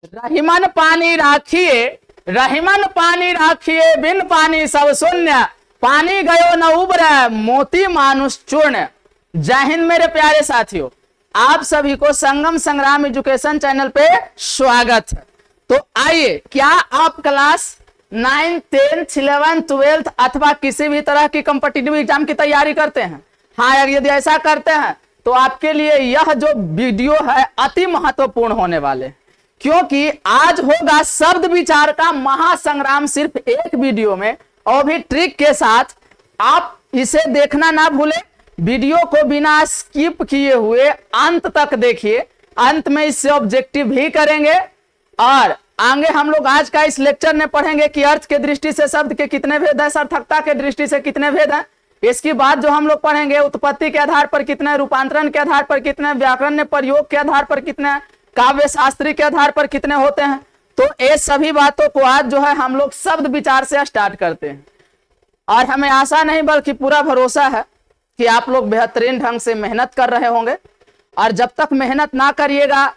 रहीमन पानी राखिए, रहीमन पानी राखिए, बिन पानी सब शून्य, पानी गयो न उबरे, मोती मानुष चूर्ण। जय हिंद मेरे प्यारे साथियों, आप सभी को संगम संग्राम एजुकेशन चैनल पे स्वागत है। तो आइए, क्या आप क्लास 9, 10, 11, 12 अथवा किसी भी तरह की कॉम्पिटिटिव एग्जाम की तैयारी करते हैं? हाँ, यदि ऐसा करते हैं तो आपके लिए यह जो वीडियो है अति महत्वपूर्ण होने वाले, क्योंकि आज होगा शब्द विचार का महासंग्राम सिर्फ एक वीडियो में, और भी ट्रिक के साथ। आप इसे देखना ना भूलें, वीडियो को बिना स्किप किए हुए अंत तक देखिए। अंत में इससे ऑब्जेक्टिव भी करेंगे, और आगे हम लोग आज का इस लेक्चर में पढ़ेंगे कि अर्थ के दृष्टि से शब्द के कितने भेद हैं, सार्थकता के दृष्टि से कितने भेद हैं। इसके बाद जो हम लोग पढ़ेंगे उत्पत्ति के आधार पर कितने, रूपांतरण के आधार पर कितने, व्याकरण में प्रयोग के आधार पर कितने, काव्य शास्त्री के आधार पर कितने होते हैं। तो ये सभी बातों को आज जो है हम लोग शब्द विचार से स्टार्ट करते हैं, और हमें आशा नहीं बल्कि पूरा भरोसा है कि आप लोग बेहतरीन ढंग से मेहनत कर रहे होंगे, और जब तक मेहनत ना करिएगा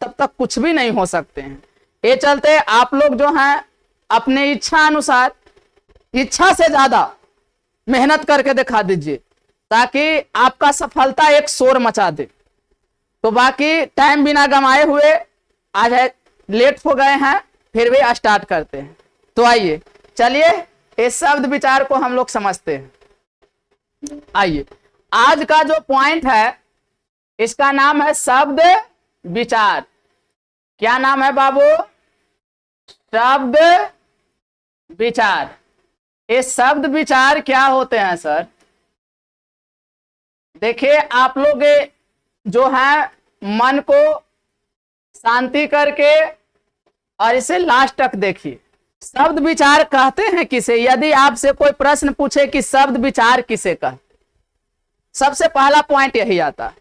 तब तक कुछ भी नहीं हो सकते हैं। ये चलते आप लोग जो हैं अपने इच्छा अनुसार, इच्छा से ज्यादा मेहनत करके दिखा दीजिए, ताकि आपका सफलता एक शोर मचा दे। तो बाकी टाइम बिना गंवाए हुए, आज है लेट हो गए हैं, फिर भी स्टार्ट करते हैं। तो आइए, चलिए इस शब्द विचार को हम लोग समझते हैं। आइए, आज का जो पॉइंट है इसका नाम है शब्द विचार। क्या नाम है बाबू? शब्द विचार। ये शब्द विचार क्या होते हैं सर? देखिए, आप लोग जो है मन को शांति करके और इसे लास्ट तक देखिए। शब्द विचार कहते हैं किसे? यदि आपसे कोई प्रश्न पूछे कि शब्द विचार किसे कहते, सबसे पहला पॉइंट यही आता है।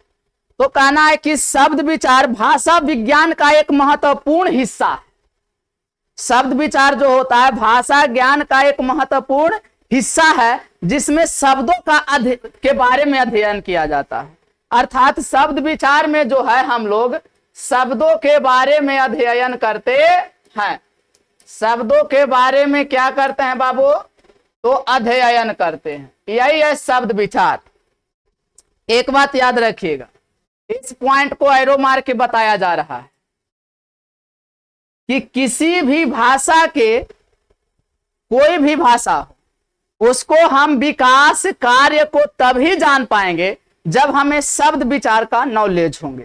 तो कहना है कि शब्द विचार भाषा विज्ञान का एक महत्वपूर्ण हिस्सा है। शब्द विचार जो होता है भाषा ज्ञान का एक महत्वपूर्ण हिस्सा है, जिसमें शब्दों का के बारे में अध्ययन किया जाता है। अर्थात शब्द विचार में जो है हम लोग शब्दों के बारे में अध्ययन करते हैं। शब्दों के बारे में क्या करते हैं बाबू? तो अध्ययन करते हैं। यही है शब्द विचार। एक बात याद रखिएगा, इस पॉइंट को एरो मार के बताया जा रहा है कि किसी भी भाषा के, कोई भी भाषा हो, उसको हम विकास कार्य को तभी जान पाएंगे जब हमें शब्द विचार का नॉलेज होंगे।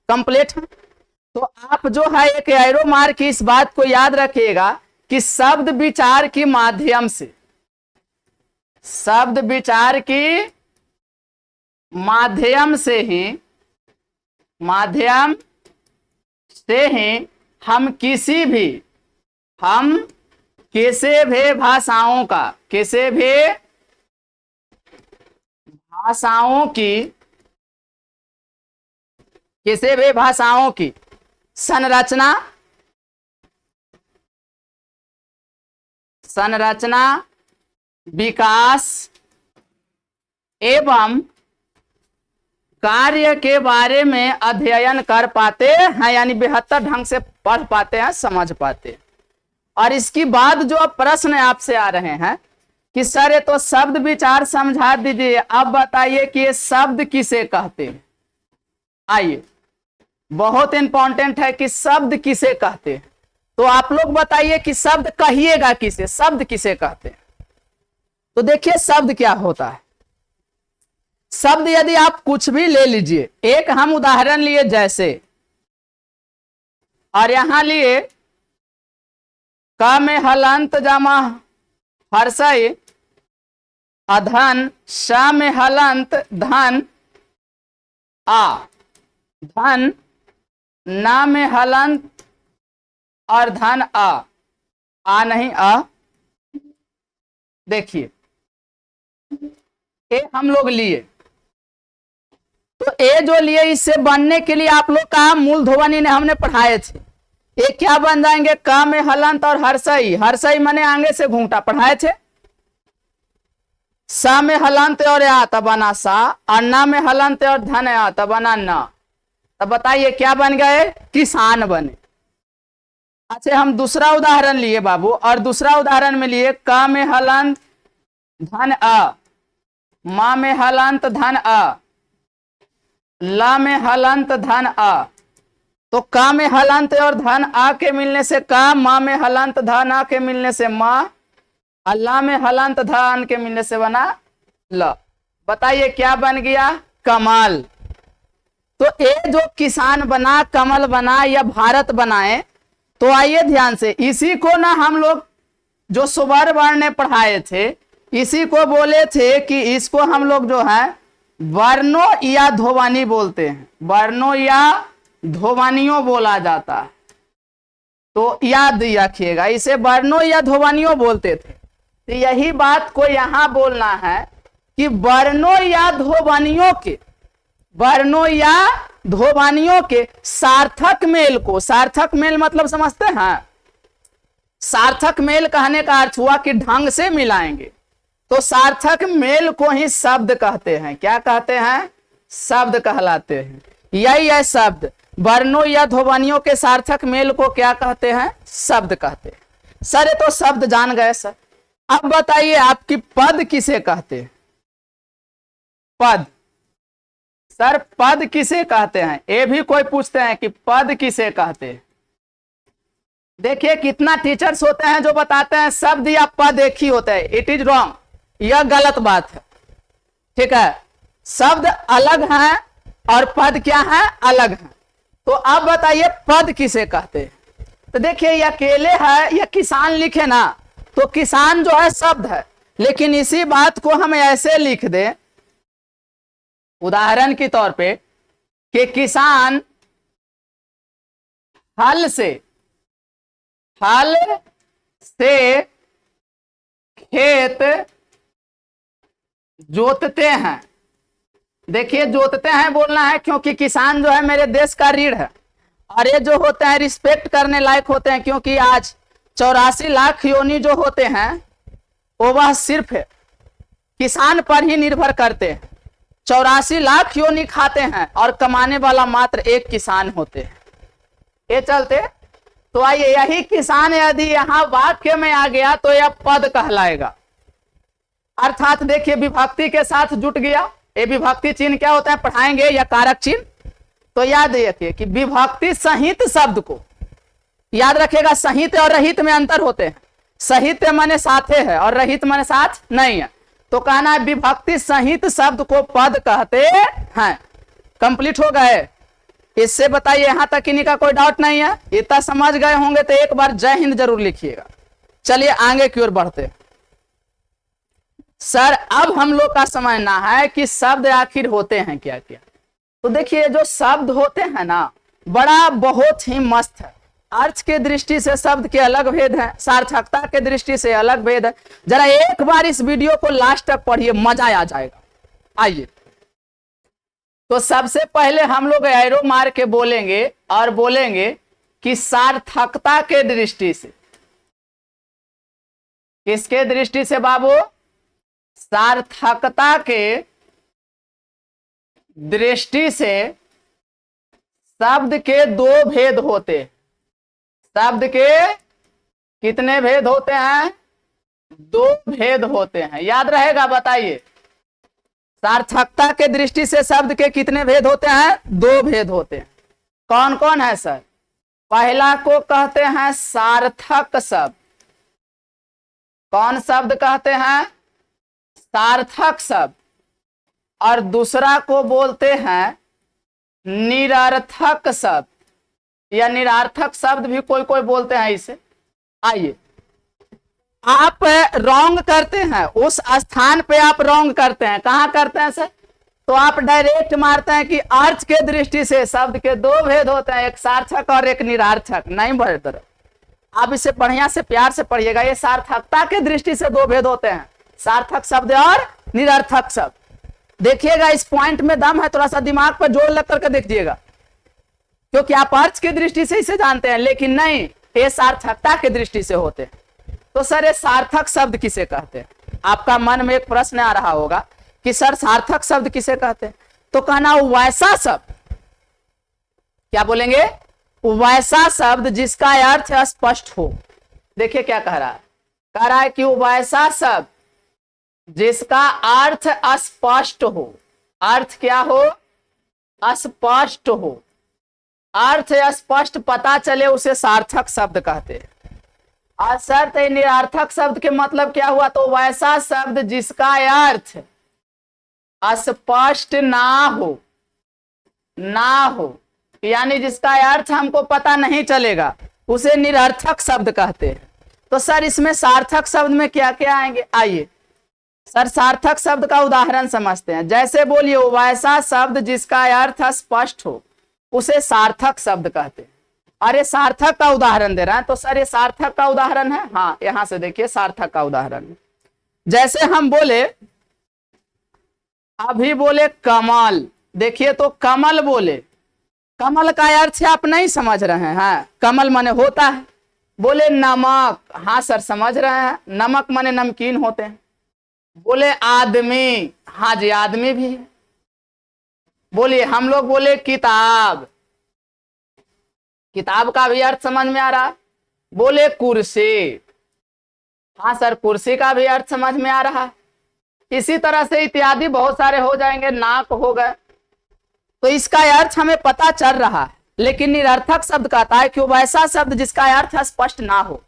कंप्लीट है? तो आप जो है एक एरो मार की इस बात को याद रखिएगा कि शब्द विचार के माध्यम से, शब्द विचार की माध्यम से ही हम किसी भी भाषाओं का, किसी भी भाषाओं की संरचना, विकास एवं कार्य के बारे में अध्ययन कर पाते हैं, यानी बेहतर ढंग से पढ़ पाते हैं, समझ पाते हैं। और इसकी बाद जो प्रश्न आपसे आ रहे हैं कि सर ये तो शब्द विचार समझा दीजिए, अब बताइए कि ये शब्द किसे कहते हैं। आइए, बहुत इंपॉर्टेंट है कि शब्द किसे कहते हैं। तो आप लोग बताइए कि शब्द कहिएगा किसे, शब्द किसे कहते हैं। तो देखिए शब्द क्या होता है। शब्द यदि आप कुछ भी ले लीजिए, एक हम उदाहरण लिए जैसे, और यहां लिए क में हलंत जमा हर्षय अधन, श में हलंत धन आ, धन, न में हलंत और धन आ नहीं आ। देखिए ये हम लोग लिए, तो ए जो लिए इससे बनने के लिए आप लोग का मूल ध्वनि ने हमने पढ़ाए थे। ये क्या बन जाएंगे? क में हलंत और हर्षई, हर्षई माने आगे से घूंघटा पढ़ाए थे। स में हलंत और या तब बना सा, और न में हलंत और धन या तब बना न। तब बताइए क्या बन गए? किसान बने। अच्छा, हम दूसरा उदाहरण लिए बाबू, और दूसरा उदाहरण में लिए क में हलंत धन अ, मा में हलंत धन अ, ला में हलंत धन अ। तो क में हलंत और धन आ के मिलने से क, मा में हलंत धन आ के मिलने से मा, अल्लाह में हलंत धन के मिलने से बना ल। बताइए क्या बन गया? कमल। तो ये जो किसान बना, कमल बना या भारत बनाए, तो आइए ध्यान से, इसी को ना हम लोग जो सुवर वर्ण पढ़ाए थे, इसी को बोले थे कि इसको हम लोग जो है वर्णों या ध्वनि बोलते हैं, वर्णों या ध्वनियों बोला जाता है। तो याद रखिएगा, इसे वर्णों या ध्वनियों बोलते थे। तो यही बात को यहां बोलना है कि वर्णों या ध्वनियों के, वर्णों या ध्वनियों के सार्थक मेल को, सार्थक मेल मतलब समझते हैं? सार्थक मेल कहने का अर्थ हुआ कि ढंग से मिलाएंगे। तो सार्थक मेल को ही शब्द कहते हैं। क्या कहते हैं? शब्द कहलाते हैं। यही है शब्द, वर्णों या ध्वनियों के सार्थक मेल को क्या कहते हैं? शब्द कहते हैं। सर ये तो शब्द जान गए सर, अब बताइए आपकी पद किसे कहते हैं? पद। सर पद किसे कहते हैं? ये भी कोई पूछते हैं कि पद किसे कहते हैं। देखिए कितना टीचर्स होते हैं जो बताते हैं शब्द या पद एक ही होता है। इट इज रॉन्ग, यह गलत बात है। ठीक है, शब्द अलग है और पद क्या है? अलग है। तो अब बताइए पद किसे कहते हैं? तो देखिए ये अकेले है, या किसान लिखे ना, तो किसान जो है शब्द है, लेकिन इसी बात को हम ऐसे लिख दें उदाहरण के तौर पे कि किसान हल से खेत जोतते हैं। देखिए जोतते हैं बोलना है क्योंकि किसान जो है मेरे देश का रीढ़ है, और ये जो होते हैं रिस्पेक्ट करने लायक होते हैं, क्योंकि आज 84 लाख योनि जो होते हैं वो वह सिर्फ किसान पर ही निर्भर करते हैं। 84 लाख योनि खाते हैं और कमाने वाला मात्र एक किसान होते हैं। ये चलते तो आइए, यही किसान यदि यहां वाक्य में आ गया तो यह पद कहलाएगा। अर्थात देखिए विभक्ति के साथ जुट गया। ये विभक्ति चिन्ह क्या होता है पढ़ाएंगे, या कारक चिन्ह। तो याद रखिए कि विभक्ति सहित शब्द को, याद रखिएगा सहित और रहित में अंतर होते हैं। सहित माने साथे है और रहित माने साथ नहीं है। तो कहना है विभक्ति सहित शब्द को पद कहते हैं। कंप्लीट हो गए? इससे बताइए यहां तक इन्हीं का कोई डाउट नहीं है? इतना समझ गए होंगे तो एक बार जय हिंद जरूर लिखिएगा। चलिए आगे की ओर बढ़ते हैं। सर अब हम लोग का समझना है कि शब्द आखिर होते हैं क्या क्या। तो देखिए जो शब्द होते हैं ना, बड़ा बहुत ही मस्त है। अर्थ के दृष्टि से शब्द के अलग भेद है, सार्थकता के दृष्टि से अलग भेद है। जरा एक बार इस वीडियो को लास्ट तक पढ़िए, मजा आ जाएगा। आइए तो सबसे पहले हम लोग एरो मार के बोलेंगे और बोलेंगे कि सार्थकता के दृष्टि से। किसके दृष्टि से बाबू? सार्थकता के दृष्टि से शब्द के दो भेद होते हैं। शब्द के कितने भेद होते हैं? दो भेद होते हैं। याद रहेगा? बताइए सार्थकता के दृष्टि से शब्द के कितने भेद होते हैं? दो भेद होते हैं। कौन कौन है सर? पहला को कहते हैं सार्थक शब्द। कौन शब्द कहते हैं? सार्थक शब्द। और दूसरा को बोलते हैं निरर्थक शब्द, या निरर्थक शब्द भी कोई कोई बोलते हैं इसे। आइए आप रॉन्ग करते हैं, उस स्थान पे आप रॉन्ग करते हैं। कहां करते हैं सर? तो आप डायरेक्ट मारते हैं कि अर्थ के दृष्टि से शब्द के दो भेद होते हैं, एक सार्थक और एक निरर्थक। नहीं बरतर, आप इसे बढ़िया से प्यार से पढ़िएगा। ये सार्थकता के दृष्टि से दो भेद होते हैं, सार्थक शब्द और निरर्थक शब्द। देखिएगा इस पॉइंट में दम है, थोड़ा सा दिमाग पर जोर लग करके देखिएगा, क्योंकि आप अर्थ की दृष्टि से इसे जानते हैं, लेकिन नहीं, ये सार्थकता की दृष्टि से होते हैं। तो सर ये सार्थक शब्द किसे कहते हैं? आपका मन में एक प्रश्न आ रहा होगा कि सर सार्थक शब्द किसे कहते हैं? तो कहना वैसा शब्द, क्या बोलेंगे? वैसा शब्द जिसका अर्थ स्पष्ट हो। देखिए क्या कह रहा है कि वैसा शब्द जिसका अर्थ अस्पष्ट हो। अर्थ क्या हो? अस्पष्ट हो। अर्थ स्पष्ट पता चले उसे सार्थक शब्द कहते हैं। असर्थ निरर्थक शब्द के मतलब क्या हुआ? तो वैसा शब्द जिसका अर्थ स्पष्ट ना हो यानी जिसका अर्थ हमको पता नहीं चलेगा, उसे निरर्थक शब्द कहते हैं। तो सर इसमें सार्थक शब्द में क्या क्या आएंगे? आइए सर सार्थक शब्द का उदाहरण समझते हैं। जैसे बोलिए वैसा शब्द जिसका अर्थ स्पष्ट हो, उसे सार्थक शब्द कहते हैं। अरे सार्थक का उदाहरण दे रहा है, तो सर ये सार्थक का उदाहरण है। हाँ यहां से देखिए सार्थक का उदाहरण। जैसे हम बोले, अभी बोले कमल, देखिए तो कमल बोले, कमल का अर्थ आप नहीं समझ रहे हैं। कमल माने होता है। बोले नमक, हाँ सर समझ रहे हैं, नमक माने नमकीन होते हैं। बोले आदमी, हाँ जी आदमी भी है। बोलिए हम लोग बोले किताब, किताब का भी अर्थ समझ में आ रहा है। बोले कुर्सी, हाँ सर कुर्सी का भी अर्थ समझ में आ रहा है। इसी तरह से इत्यादि बहुत सारे हो जाएंगे। नाक हो गए, तो इसका अर्थ हमें पता चल रहा है, लेकिन निरर्थक शब्द कहता है कि वैसा शब्द जिसका अर्थ स्पष्ट ना हो,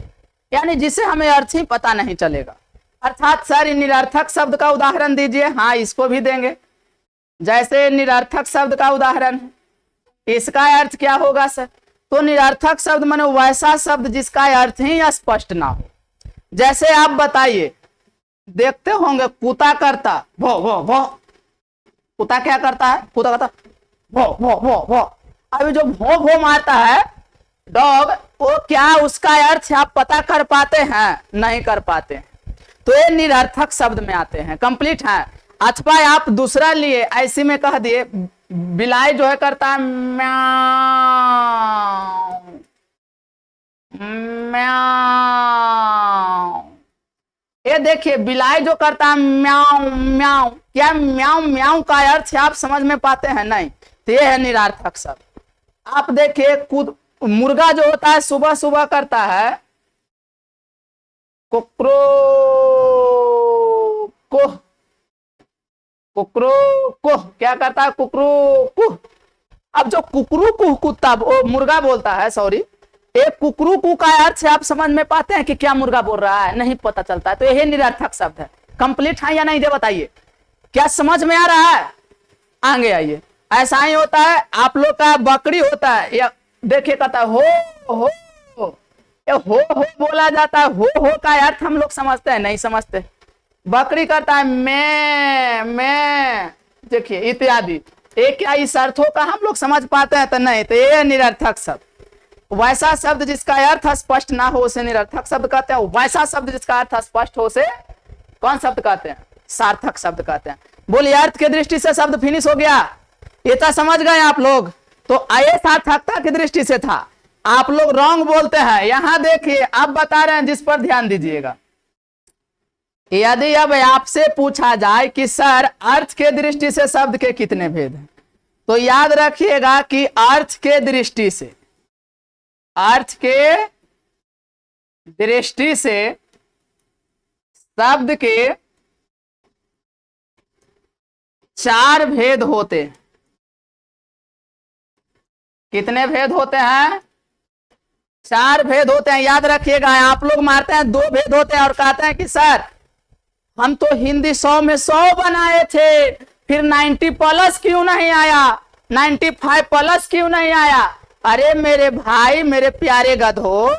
यानी जिसे हमें अर्थ ही पता नहीं चलेगा। अर्थात सर निरर्थक शब्द का उदाहरण दीजिए। हाँ इसको भी देंगे। जैसे निरर्थक शब्द का उदाहरण है, इसका अर्थ क्या होगा सर? तो निरर्थक शब्द माने वैसा शब्द जिसका अर्थ ही स्पष्ट ना हो। जैसे आप बताइए, देखते होंगे कुत्ता करता भो भो भो, कुत्ता क्या करता है? कुत्ता करता भो भो भो भो। अभी जो भो भो मारता है डॉग, वो क्या उसका अर्थ आप पता कर पाते हैं? नहीं कर पाते हैं। तो ये निरर्थक शब्द में आते हैं, कंप्लीट है। अथवा आप दूसरा लिए, ऐसी में कह दिए बिलाई जो है करता है म्याऊ म्याऊ। ये देखिए बिलाई जो करता है म्याऊ म्याऊ, क्या म्याऊ म्याऊ का अर्थ आप समझ में पाते हैं? नहीं। तो ये है निरर्थक शब्द। आप देखिए मुर्गा जो होता है सुबह सुबह करता है कुकरो कुह, कुकरू कुह क्या करता है? कुकरू कुह। अब जो कुकरू कुह कुत्ता मुर्गा बोलता है, सॉरी, एक कुकरू कुह का अर्थ आप समझ में पाते हैं कि क्या मुर्गा बोल रहा है? नहीं पता चलता है। तो यही निरर्थक शब्द है। कंप्लीट है या नहीं, ये बताइए। क्या समझ में आ रहा है? आगे आइए। ऐसा ही होता है आप लोग का बकरी होता है, या देखिए कहता है हो हो हो बोला जाता है। हो का अर्थ हम लोग समझते हैं? नहीं समझते। बकरी करता है मैं, देखिए इत्यादि। एक क्या इस अर्थों का हम लोग समझ पाते हैं? तो नहीं। तो ये निरर्थक शब्द। वैसा शब्द जिसका अर्थ स्पष्ट ना हो उसे निरर्थक शब्द कहते हैं। वैसा शब्द जिसका अर्थ स्पष्ट हो उसे कौन शब्द कहते हैं? सार्थक शब्द कहते हैं। बोलिए अर्थ के दृष्टि से शब्द फिनिश हो गया, इतना समझ गए आप लोग? तो आइए सार्थकता की दृष्टि से था। आप लोग रॉन्ग बोलते हैं। यहां देखिए आप बता रहे हैं, जिस पर ध्यान दीजिएगा। यदि अब आपसे पूछा जाए कि सर अर्थ के दृष्टि से शब्द के कितने भेद हैं, तो याद रखिएगा कि अर्थ के दृष्टि से शब्द के 4 भेद होते हैं। कितने भेद होते हैं? 4 भेद होते हैं। याद रखिएगा। आप लोग मारते हैं 2 भेद होते हैं और कहते हैं कि सर हम तो हिंदी 100 में 100 बनाए थे, फिर 90 प्लस क्यों नहीं आया, 95 प्लस क्यों नहीं आया? अरे मेरे भाई, मेरे प्यारे गधो,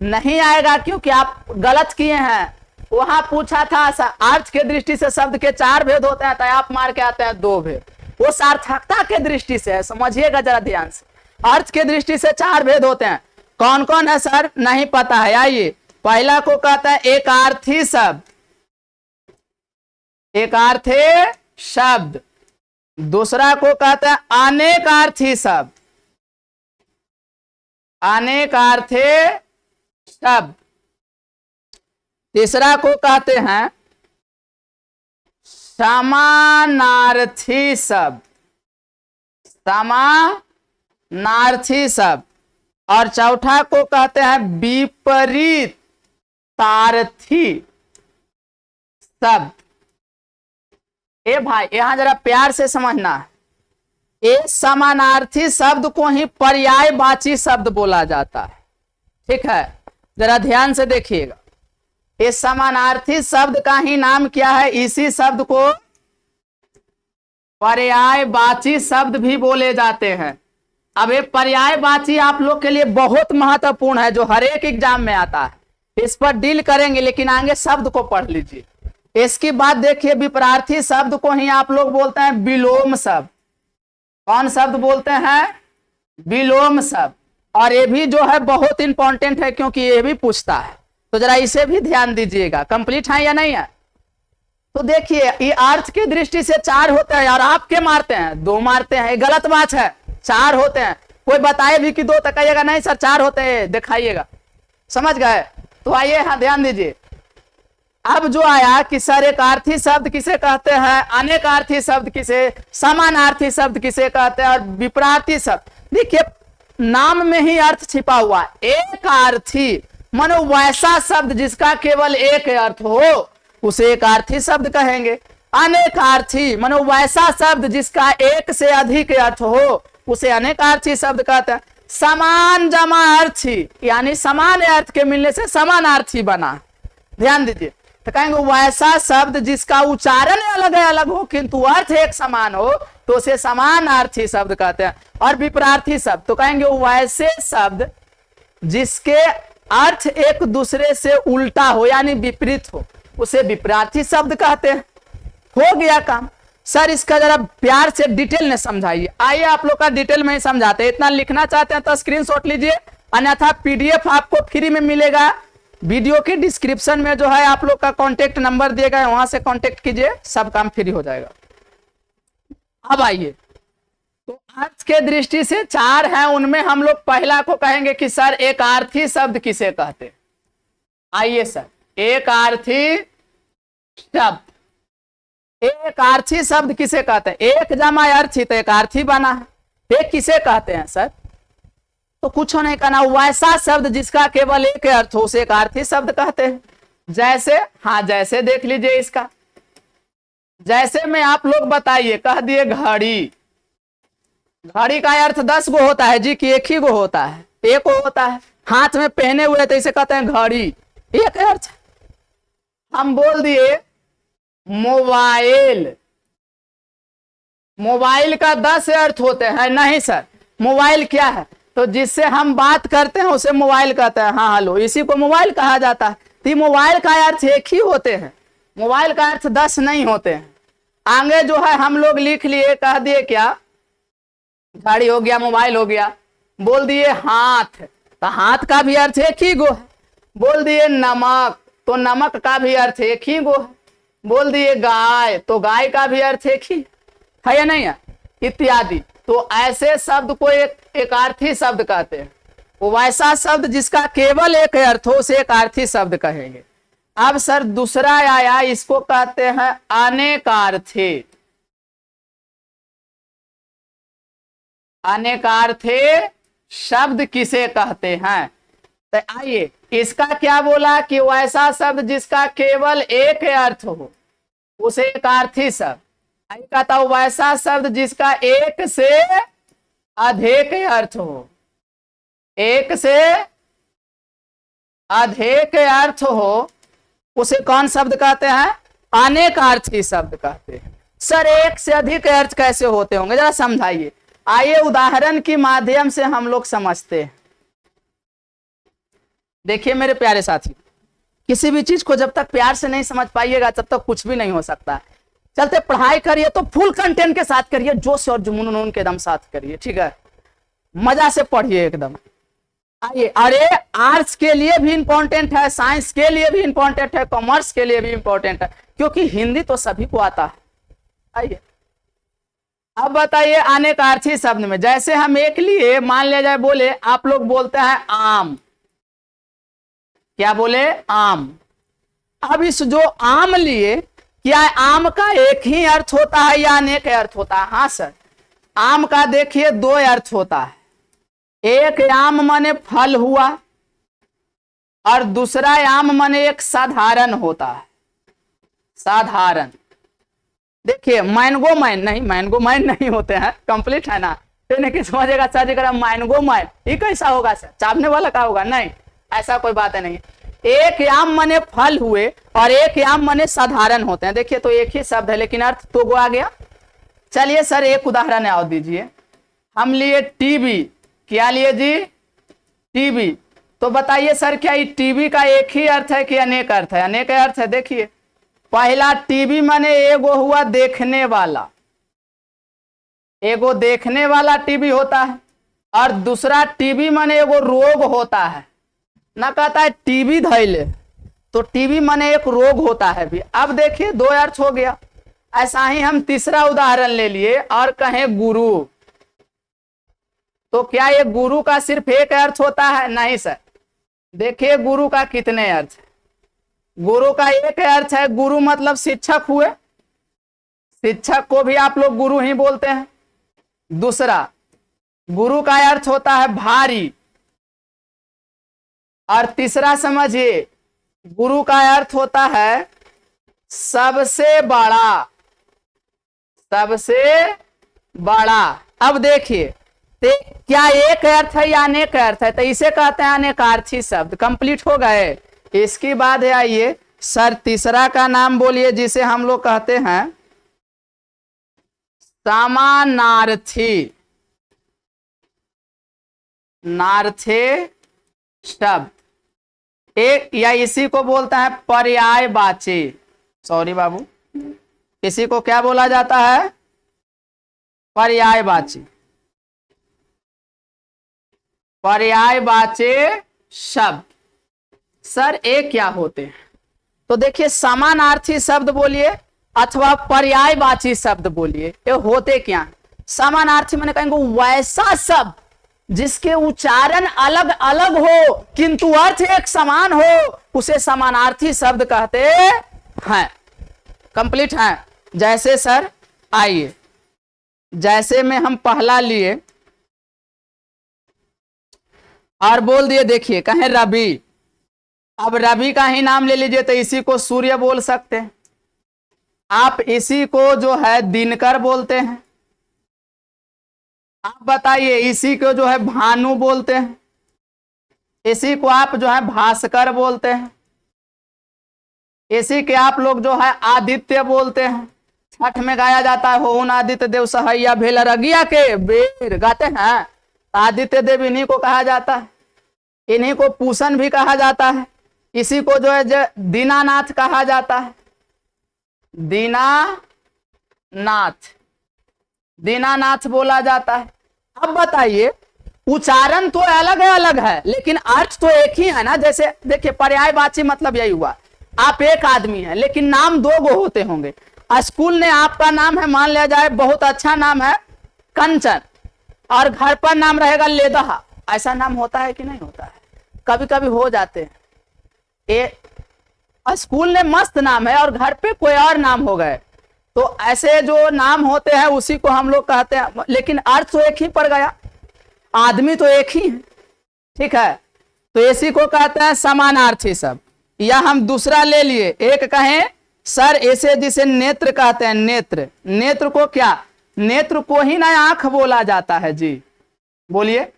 नहीं आएगा क्योंकि आप गलत किए हैं। वहां पूछा था अर्थ के दृष्टि से शब्द के 4 भेद होते हैं, तो आप मार के आते हैं 2 भेद। वो सार्थकता के दृष्टि से है, समझिएगा जरा ध्यान से। अर्थ के दृष्टि से 4 भेद होते हैं। कौन कौन है सर? नहीं पता है? आइए। पहला को कहता है एकार्थी शब्द, एकार्थी शब्द। दूसरा को कहता है अनेकार्थी शब्द, अनेकार्थी शब्द। तीसरा को कहते हैं समानार्थी शब्द, समानार्थी शब्द। और चौथा को कहते हैं विपरीत तार्थी शब्द। ए भाई यहां जरा प्यार से समझना, ये समानार्थी शब्द को ही पर्यायवाची शब्द बोला जाता है। ठीक है, जरा ध्यान से देखिएगा, इस समानार्थी शब्द का ही नाम क्या है? इसी शब्द को पर्यायवाची शब्द भी बोले जाते हैं। अब ये पर्यायवाची आप लोग के लिए बहुत महत्वपूर्ण है, जो हर एक एग्जाम में आता है। इस पर डील करेंगे, लेकिन आगे शब्द को पढ़ लीजिए। इसकी बात देखिए, विपरार्थी शब्द को ही आप लोग बोलते हैं विलोम शब्द। कौन शब्द बोलते हैं? विलोम शब्द। और ये भी जो है बहुत इंपॉर्टेंट है, क्योंकि ये भी पूछता है, तो जरा इसे भी ध्यान दीजिएगा। कंप्लीट है या नहीं है? तो देखिए, ये अर्थ की दृष्टि से 4 होते हैं और आपके मारते हैं 2 मारते हैं, ये गलत बात है। 4 होते हैं, कोई बताए भी कि 2 तो कहिएगा नहीं सर 4 होते हैं, दिखाइएगा। समझ गए? तो आइए, हाँ ध्यान दीजिए। अब जो आया कि सर एक अर्थी शब्द किसे कहते हैं, अनेकार्थी शब्द किसे, समानार्थी शब्द किसे कहते हैं और विपरार्थी शब्द। देखिए नाम में ही अर्थ छिपा हुआ। एक अर्थी मानो वैसा शब्द जिसका केवल एक अर्थ हो, उसे एक अर्थी शब्द कहेंगे। अनेकार्थी मानो वैसा शब्द जिसका एक से अधिक अर्थ हो, उसे अनेकार्थी शब्द कहते हैं। समान जमा अर्थी यानी समान अर्थ के मिलने से समानार्थी बना। ध्यान दीजिए, तो कहेंगे वैसा शब्द जिसका उच्चारण अलग हो किंतु अर्थ एक समान हो, तो उसे समानार्थी शब्द कहते हैं। और विपरार्थी शब्द तो कहेंगे वैसे शब्द जिसके अर्थ एक दूसरे से उल्टा हो यानी विपरीत हो, उसे विपरार्थी शब्द कहते हैं। हो गया काम। सर इसका जरा प्यार से डिटेल में समझाइए। आइए आप लोग का डिटेल में ही समझाते हैं। इतना लिखना चाहते हैं तो स्क्रीनशॉट लीजिए, अन्यथा पीडीएफ आपको फ्री में मिलेगा। वीडियो के डिस्क्रिप्शन में जो है आप लोग का कांटेक्ट नंबर दिया गया है, वहां से कांटेक्ट कीजिए, सब काम फ्री हो जाएगा। अब आइए, तो अर्थ के दृष्टि से 4 हैं, उनमें हम लोग पहला को कहेंगे कि सर एक अर्थी शब्द किसे कहते हैं। आइए सर, एक अर्थी शब्द, एक अर्थी शब्द किसे कहते हैं? एक जमा अर्थी तो एक अर्थी बना है। एक किसे कहते हैं सर? तो कुछ नहीं कहना, वैसा शब्द जिसका केवल एक अर्थ हो उसे एक अर्थी शब्द कहते हैं। जैसे, हाँ जैसे देख लीजिए इसका, जैसे में आप लोग बताइए, कह दिए घड़ी। घड़ी का अर्थ 10 गो होता है जी कि एक ही गो होता है? एक गो होता है, हाथ में पहने हुए, तो इसे कहते हैं घड़ी, एक अर्थ। हम बोल दिए मोबाइल, मोबाइल का 10 अर्थ होते हैं। नहीं सर, मोबाइल क्या है? तो जिससे हम बात करते हैं उसे मोबाइल कहते हैं। हाँ हेलो, इसी को मोबाइल कहा जाता है। तो मोबाइल का अर्थ एक ही होते हैं, मोबाइल का अर्थ 10 नहीं होते हैं। आगे जो है हम लोग लिख लिए, कह दिए क्या, गाड़ी हो गया, मोबाइल हो गया। बोल दिए हाथ, तो हाथ का भी अर्थ एक ही गो है। बोल दिए नमक, तो नमक का भी अर्थ एक ही गो है। बोल दिए गाय, तो गाय का भी अर्थ एक ही है या नहीं है, इत्यादि। तो ऐसे शब्द को एक अर्थी शब्द कहते हैं। वो वैसा शब्द जिसका केवल एक अर्थ हो उसे एक अर्थी शब्द कहेंगे। अब सर दूसरा आया, इसको कहते हैं अनेकार्थी। अनेकार्थी शब्द किसे कहते हैं? तो आइए, इसका क्या बोला कि वैसा शब्द जिसका केवल एक अर्थ हो उसे एक अर्थी शब्द। कहता हूं वैसा शब्द जिसका एक से अधिक अर्थ हो, एक से अधिक अर्थ हो, उसे कौन शब्द कहते हैं? अनेकार्थी शब्द कहते हैं। सर एक से अधिक अर्थ कैसे होते होंगे, जरा समझाइए। आइए उदाहरण के माध्यम से हम लोग समझते हैं। देखिए मेरे प्यारे साथी, किसी भी चीज को जब तक प्यार से नहीं समझ पाइएगा तब तक कुछ भी नहीं हो सकता। चलते पढ़ाई करिए तो फुल कंटेंट के साथ करिए, जोश और जुनून के दम साथ करिए, ठीक है, मजा से पढ़िए एकदम। आइए, अरे आर्ट्स के लिए भी इंपॉर्टेंट है, साइंस के लिए भी इंपॉर्टेंट है, कॉमर्स के लिए भी इंपॉर्टेंट है, क्योंकि हिंदी तो सभी को आता है। आइए अब बताइए अनेकार्थी शब्द में, जैसे हम एक लिए मान लिया जाए, बोले आप लोग बोलते हैं आम, क्या बोले? आम। अब इस जो आम लिए, क्या आम का एक ही अर्थ होता है या अनेक अर्थ होता है? हाँ सर, आम का देखिए 2 अर्थ होता है। एक आम माने फल हुआ और दूसरा आम माने एक साधारण होता है, साधारण। देखिए मैंगो मैन नहीं, मैंगो मैन नहीं होते हैं, कंप्लीट है ना, तो नहीं समझेगा सर जी मैंगो मैन ये कैसा होगा सर, चावने वाला का होगा, नहीं ऐसा कोई बात है नहीं। एक आम माने फल हुए और एक आम माने साधारण होते हैं। देखिए तो एक ही शब्द है लेकिन अर्थ तो गो आ गया। चलिए सर एक उदाहरण और दीजिए। हम लिए टीवी, क्या लिए जी, टीवी। तो बताइए सर क्या ये टीवी का एक ही अर्थ है कि अनेक अर्थ है? अनेक अर्थ है। देखिए पहला टीवी माने एगो हुआ देखने वाला, एगो देखने वाला टीवी होता है, और दूसरा टीवी माने एगो रोग होता है ना, कहता है टीवी धैले, तो टीवी माने एक रोग होता है भी। अब देखिए दो अर्थ हो गया। ऐसा ही हम तीसरा उदाहरण ले लिए और कहें गुरु, तो क्या ये गुरु का सिर्फ एक अर्थ होता है? नहीं सर। देखिए गुरु का कितने अर्थ है? गुरु का एक अर्थ है, गुरु मतलब शिक्षक हुए, शिक्षक को भी आप लोग गुरु ही बोलते हैं। दूसरा गुरु का अर्थ होता है भारी, और तीसरा समझिए गुरु का अर्थ होता है सबसे बड़ा, सबसे बड़ा। अब देखिए क्या एक अर्थ है या अनेक अर्थ है? तो इसे कहते हैं अनेकार्थी शब्द। कंप्लीट हो गए। इसके बाद आइए सर तीसरा का नाम बोलिए जिसे हम लोग कहते हैं समानार्थी, नार्थे शब्द। एक या इसी को बोलता है पर्यायवाची। सॉरी बाबू, इसी को क्या बोला जाता है? पर्यायवाची, पर्यायवाची शब्द। सर एक क्या होते हैं? तो देखिए समानार्थी शब्द बोलिए अथवा पर्यायवाची शब्द बोलिए, ये होते क्या है? समानार्थी मैंने कहेंगे वैसा शब्द जिसके उच्चारण अलग अलग हो किंतु अर्थ एक समान हो, उसे समानार्थी शब्द कहते हैं। कंप्लीट है। जैसे सर आइए, जैसे में हम पहला लिए और बोल दिए, देखिए कहें रवि, अब रवि का ही नाम ले लीजिए तो इसी को सूर्य बोल सकते हैं, आप इसी को जो है दिनकर बोलते हैं, आप बताइए इसी को जो है भानु बोलते हैं, इसी को आप जो है भास्कर बोलते हैं, इसी के आप लोग जो है आदित्य बोलते हैं। छठ में गाया जाता है होउन आदित्य देव सहैया भेल रगिया के बेर, गाते हैं आदित्य देव, इन्हीं को कहा जाता है। इन्हीं को पूषण भी कहा जाता है। इसी को जो है दीनानाथ कहा जाता है, दीनानाथ, दीनानाथ बोला जाता है। अब बताइए उच्चारण तो अलग है लेकिन अर्थ तो एक ही है ना। जैसे देखिए पर्यायवाची मतलब यही हुआ, आप एक आदमी है लेकिन नाम दो गो होते होंगे। स्कूल ने आपका नाम है, मान लिया जाए बहुत अच्छा नाम है कंचन, और घर पर नाम रहेगा लेदहा, ऐसा नाम होता है कि नहीं होता है? कभी कभी हो जाते हैं। स्कूल ने मस्त नाम है और घर पे कोई और नाम हो गए, तो ऐसे जो नाम होते हैं उसी को हम लोग कहते हैं, लेकिन अर्थ तो एक ही पड़ गया, आदमी तो एक ही है। ठीक है, तो इसी को कहते हैं समानार्थी शब्द। या हम दूसरा ले लिए, एक कहें सर ऐसे जिसे नेत्र कहते हैं, नेत्र, नेत्र को क्या, नेत्र को ही ना आंख बोला जाता है जी, बोलिए।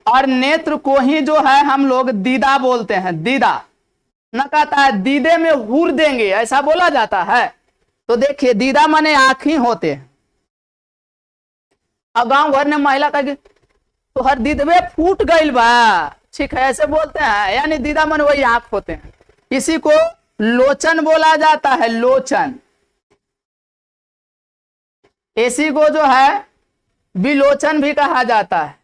और नेत्र को ही जो है हम लोग दीदा बोलते हैं, दीदा न कहता है दीदे में हूर देंगे, ऐसा बोला जाता है। तो देखिए दीदा माने आंख ही होते हैं। अब गांव घर में महिला कहेगी तो हर दीदवे फूट गईल बा, ठीक है ऐसे बोलते हैं, यानी दीदा मन वही आंख होते हैं। इसी को लोचन बोला जाता है, लोचन। इसी को जो है विलोचन भी कहा जाता है।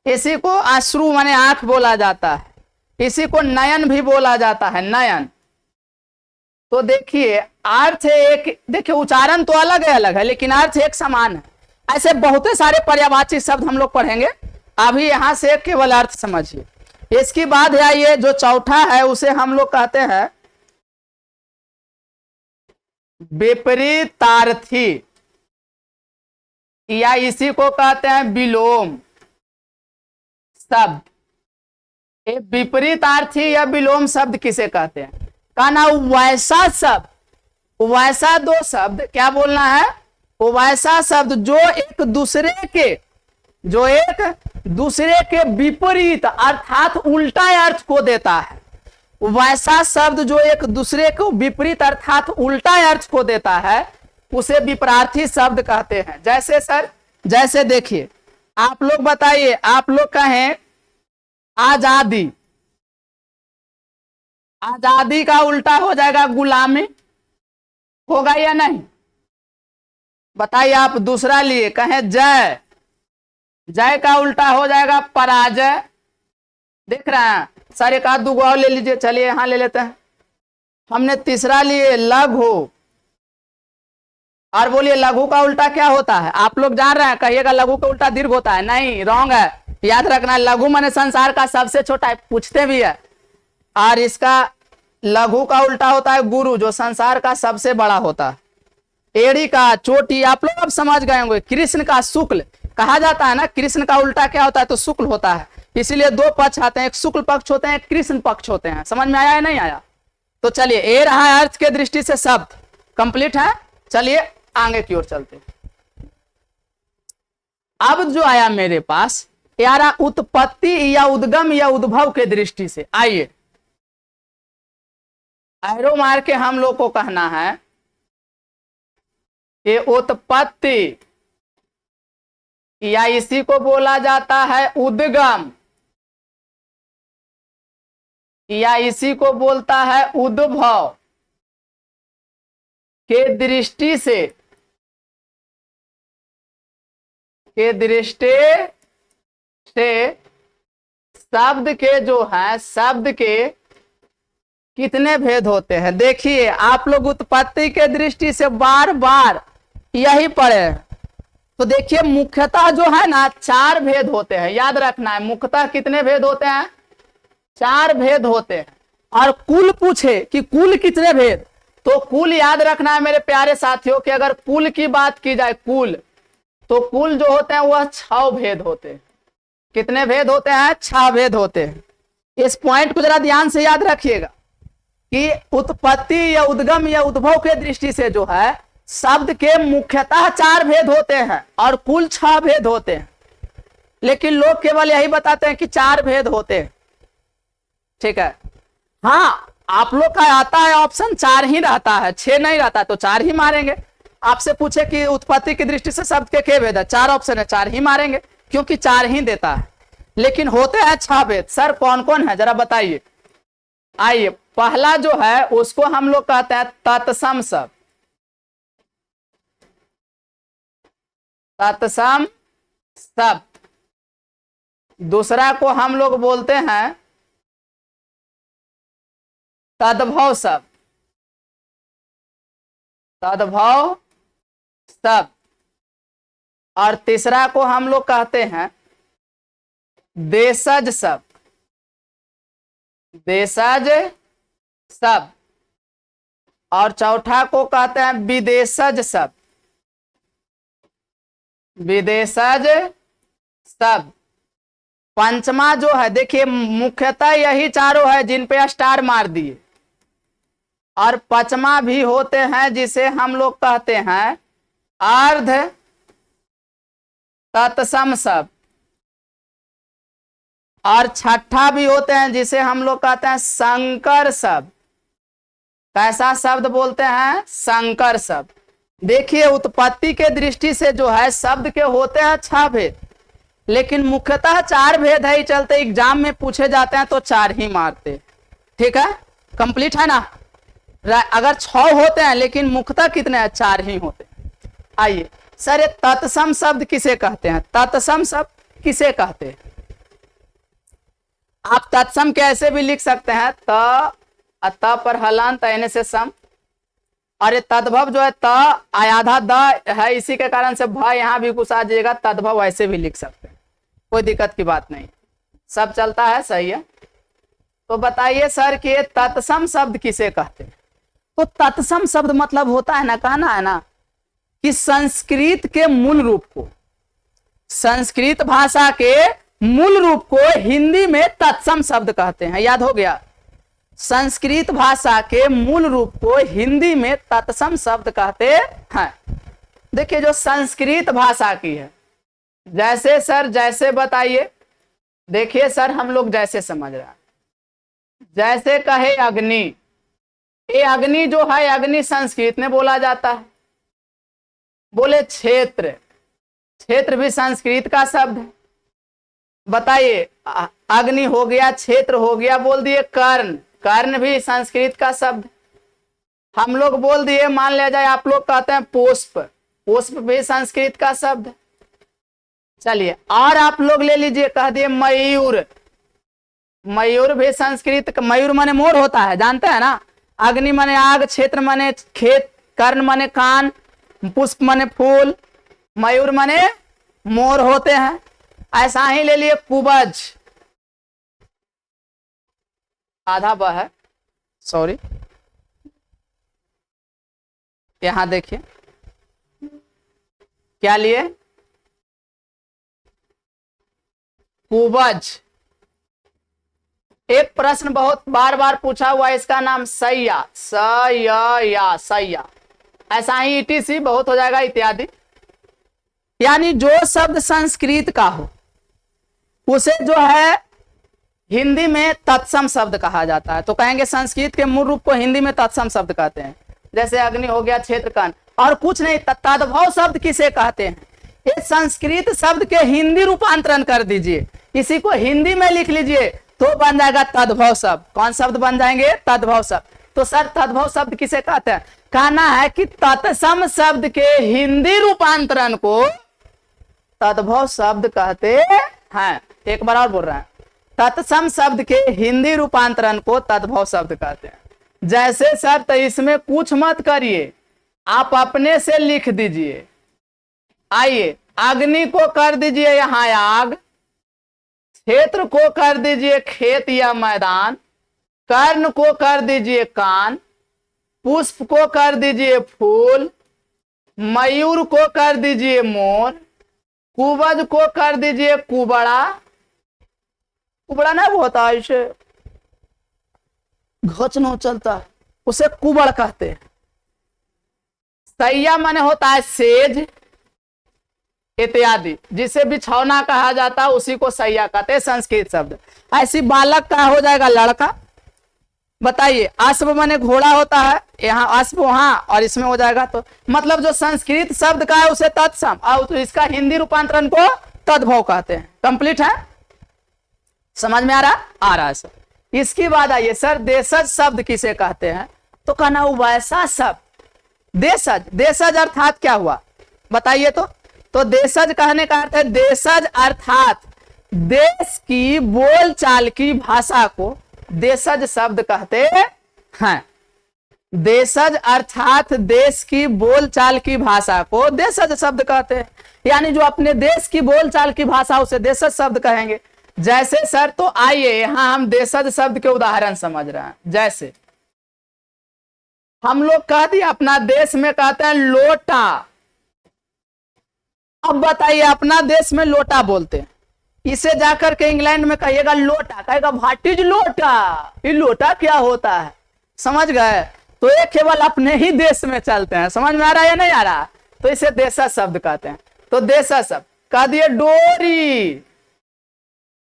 इसी को अश्रु माने आंख बोला जाता है। इसी को नयन भी बोला जाता है, नयन। तो देखिए अर्थ एक, देखिए उच्चारण तो अलग है लेकिन अर्थ एक समान है। ऐसे बहुत सारे पर्यायवाची शब्द हम लोग पढ़ेंगे, अभी यहां से केवल अर्थ समझिए। इसके बाद आइए जो चौथा है उसे हम लोग कहते हैं विपरीतार्थी। या इसी को कहते हैं विलोम शब्द। ये विपरीतार्थी या विलोम शब्द किसे कहते हैं? कहना वैसा शब्द, वैसा दो शब्द, क्या बोलना है? वैसा शब्द जो एक दूसरे के विपरीत अर्थात उल्टा अर्थ को देता है। वैसा शब्द जो एक दूसरे को विपरीत अर्थात उल्टा अर्थ को देता है उसे विपरार्थी शब्द कहते हैं। जैसे सर, जैसे देखिए, आप लोग बताइए, आप लोग कहें आजादी, आजादी का उल्टा हो जाएगा गुलामी, होगा या नहीं? बताइए आप। दूसरा लिए कहें जय, जय का उल्टा हो जाएगा पराजय। देख रहे हैं सर, एक आध दो और ले लीजिए, चलिए यहां ले लेते हैं। हमने तीसरा लिए लघु, और बोलिए लघु का उल्टा क्या होता है? आप लोग जान रहे हैं, कहिएगा लघु का उल्टा दीर्घ होता है। नहीं, रॉन्ग है, याद रखना। लघु माने संसार का सबसे छोटा है, पूछते भी है। और इसका लघु का उल्टा होता है गुरु, जो संसार का सबसे बड़ा होता है। एड़ी का चोटी, आप लोग अब समझ गए होंगे। कृष्ण का शुक्ल कहा जाता है ना, कृष्ण का उल्टा क्या होता है? तो शुक्ल होता है। इसीलिए दो पक्ष आते हैं, एक शुक्ल पक्ष होते हैं, एक कृष्ण पक्ष होते हैं। समझ में आया है नहीं आया? तो चलिए, ये रहा है अर्थ के दृष्टि से शब्द कंप्लीट है। चलिए आगे की ओर चलते हैं। अब जो आया मेरे पास यारा उत्पत्ति या उद्गम या उद्भव के दृष्टि से। आइए एरो मार के हम लोग को कहना है कि उत्पत्ति या इसी को बोला जाता है उद्गम, या इसी को बोलता है उद्भव के दृष्टि से, शब्द के जो है, शब्द के कितने भेद होते हैं? देखिए आप लोग उत्पत्ति के दृष्टि से बार बार यही पढ़े, तो देखिए मुख्यतः जो है ना 4 भेद होते हैं। याद रखना है, मुख्यतः कितने भेद होते हैं? 4 भेद होते हैं। और कुल पूछे कि कुल कितने भेद, तो कुल याद रखना है मेरे प्यारे साथियों कि अगर कुल की बात की जाए, कुल, तो कुल जो होते हैं वह 6 भेद होते हैं। कितने भेद होते हैं? 6 भेद होते हैं। इस पॉइंट को जरा ध्यान से याद रखिएगा कि उत्पत्ति या उद्गम या उद्भव के दृष्टि से जो है शब्द के मुख्यतः 4 भेद होते हैं और कुल 6 भेद होते हैं। लेकिन लोग केवल यही बताते हैं कि 4 भेद होते हैं। ठीक है, हाँ, आप लोग का आता है ऑप्शन 4 ही रहता है, 6 नहीं रहता, तो 4 ही मारेंगे। आपसे पूछे कि उत्पत्ति की दृष्टि से शब्द के भेद है, 4 ऑप्शन है, 4 ही मारेंगे, क्योंकि 4 ही देता है। लेकिन होते हैं 6 भेद। सर कौन कौन है जरा बताइए। आइए, पहला जो है उसको हम लोग कहते हैं तत्सम शब्द, तत्सम शब्द। दूसरा को हम लोग बोलते हैं तद्भव शब्द, तद्भव शब्द। और तीसरा को हम लोग कहते हैं देशज शब्द, देशज शब्द। और चौथा को कहते हैं विदेशज शब्द, विदेशज शब्द। पंचमा जो है, देखिए मुख्यतः यही चारों है जिन पे स्टार मार दिए। और पांचवा भी होते हैं जिसे हम लोग कहते हैं अर्ध तत्सम शब्द। और छठा भी होते हैं जिसे हम लोग कहते हैं संकर शब्द। कैसा शब्द बोलते हैं? संकर शब्द। देखिए उत्पत्ति के दृष्टि से जो है शब्द के होते हैं 6 भेद, लेकिन मुख्यतः 4 भेद है ही चलते एग्जाम में पूछे जाते हैं तो 4 ही मारते। ठीक है, कंप्लीट है ना? अगर 6 होते हैं लेकिन मुख्यतः कितने हैं? 4 ही होते हैं। आइए सर, ये तत्सम शब्द किसे कहते हैं? तत्सम शब्द किसे कहते हैं? आप तत्सम कैसे भी लिख सकते हैं, त पर हलांत आने से सम। और ये तद्भव जो है त आधा द है, इसी के कारण से भ यहां भी कुछ आ जाएगा। तद्भव ऐसे भी लिख सकते हैं, कोई दिक्कत की बात नहीं, सब चलता है, सही है। तो बताइए सर कि ये तत्सम शब्द किसे कहते हैं? तो तत्सम शब्द मतलब होता है ना, कहना है ना कि संस्कृत के मूल रूप को, संस्कृत भाषा के मूल रूप को हिंदी में तत्सम शब्द कहते हैं। याद हो गया? संस्कृत भाषा के मूल रूप को हिंदी में तत्सम शब्द कहते हैं। देखिए जो संस्कृत भाषा की है, जैसे सर जैसे बताइए, देखिए सर हम लोग जैसे समझ रहे हैं, जैसे कहे अग्नि, ये अग्नि जो है अग्नि संस्कृत में बोला जाता है। बोले क्षेत्र, क्षेत्र भी संस्कृत का शब्द है। बताइए अग्नि हो गया, क्षेत्र हो गया। बोल दिए कर्ण, कर्ण भी संस्कृत का शब्द। हम लोग बोल दिए, मान लिया जाए आप लोग कहते हैं पुष्प, पुष्प भी संस्कृत का शब्द है। चलिए और आप लोग ले लीजिए, कह दिए मयूर, मयूर भी संस्कृत, मयूर माने मोर होता है, जानते हैं ना। अग्नि माने आग, क्षेत्र माने खेत, कर्ण माने कान, पुष्प माने फूल, मयूर माने मोर होते हैं। ऐसा ही ले लिए कुबज, आधा ब है, सॉरी, यहां देखिए क्या लिए, कुबज। एक प्रश्न बहुत बार बार पूछा हुआ है, इसका नाम सैया, सया, सैया। ऐसा ही ईटीसी बहुत हो जाएगा, इत्यादि। यानी जो शब्द संस्कृत का हो उसे जो है हिंदी में तत्सम शब्द कहा जाता है। तो कहेंगे संस्कृत के मूल रूप को हिंदी में तत्सम शब्द कहते हैं। जैसे अग्नि हो गया, क्षेत्र, कर्ण, और कुछ नहीं। तद्भव शब्द किसे कहते हैं? इस संस्कृत शब्द के हिंदी रूपांतरण कर दीजिए, इसी को हिंदी में लिख लीजिए तो बन जाएगा तद्भव शब्द। कौन शब्द बन जाएंगे? तद्भव शब्द। तो सर तद्भव शब्द किसे कहते हैं? कहना है कि तत्सम शब्द के हिंदी रूपांतरण को तद्भव शब्द कहते हैं। एक बार और बोल रहे हैं, तत्सम शब्द के हिंदी रूपांतरण को तद्भव शब्द कहते हैं। जैसे सर तो इसमें कुछ मत करिए, आप अपने से लिख दीजिए। आइए अग्नि को कर दीजिए यहां आग, क्षेत्र को कर दीजिए खेत या मैदान, कर्ण को कर दीजिए कान, पुष्प को कर दीजिए फूल, मयूर को कर दीजिए मोर, कुबज को कर दीजिए कुबड़ा। कुबड़ा ना वो होता है, इसे घोचनो चलता है, उसे कुबड़ कहते हैं। सैया माने होता है सेज इत्यादि, जिसे बिछौना कहा जाता है उसी को सैया कहते हैं, संस्कृत शब्द। ऐसी बालक का हो जाएगा लड़का। बताइए अश्व माने घोड़ा होता है, यहाँ अश्व वहां और इसमें हो जाएगा, तो मतलब जो संस्कृत शब्द का है उसे तत्सम, और तो इसका हिंदी रूपांतरण को तद्भव कहते हैं। कंप्लीट है? समझ में आ रहा? आ रहा है सर। इसके बाद आइए सर देशज शब्द किसे कहते हैं? तो कहना वैसा शब्द देशज। देशज अर्थात क्या हुआ बताइए? तो देशज कहने का अर्थ है, देशज अर्थात देश की बोलचाल की भाषा को देशज शब्द कहते हैं। देशज अर्थात देश की बोलचाल की भाषा को देशज शब्द कहते हैं। यानी जो अपने देश की बोलचाल की भाषा उसे देशज शब्द कहेंगे। जैसे सर, तो आइए यहां हम देशज शब्द के उदाहरण समझ रहे हैं। जैसे हम लोग कह दिए अपना देश में कहते हैं लोटा। अब बताइए अपना देश में लोटा बोलते हैं, इसे जाकर के इंग्लैंड में कहिएगा लोटा, कहेगा व्हाट इज लोटा, ये लोटा क्या होता है? समझ गए? तो ये केवल अपने ही देश में चलते हैं। समझ में आ रहा है या नहीं आ रहा? तो इसे देशज शब्द कहते हैं। तो देशज शब्द कह दिए डोरी।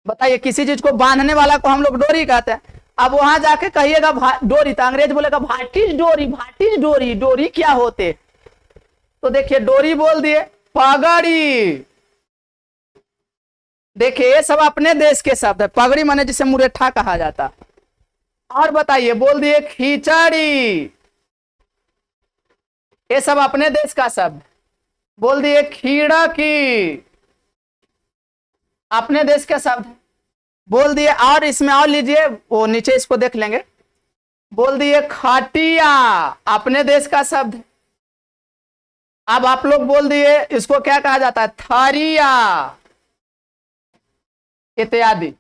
बताइए किसी चीज को बांधने वाला को हम लोग डोरी कहते हैं। अब वहां जाके कहिएगा डोरी, तो अंग्रेज बोलेगा व्हाट इज डोरी, व्हाट इज डोरी, डोरी क्या होते? तो देखिए डोरी बोल दिए, पगड़ी। देखिए ये सब अपने देश के शब्द है। पगड़ी माने जिसे मुरेठा कहा जाता। और बताइए बोल दिए खिचड़ी, ये सब अपने देश का शब्द। बोल दिए खिड़की, अपने देश का शब्द। बोल दिए और इसमें और लीजिए, वो नीचे इसको देख लेंगे। बोल दिए खटिया, अपने देश का शब्द। अब आप लोग बोल दिए इसको क्या कहा जाता है? थरिया इत्यादि।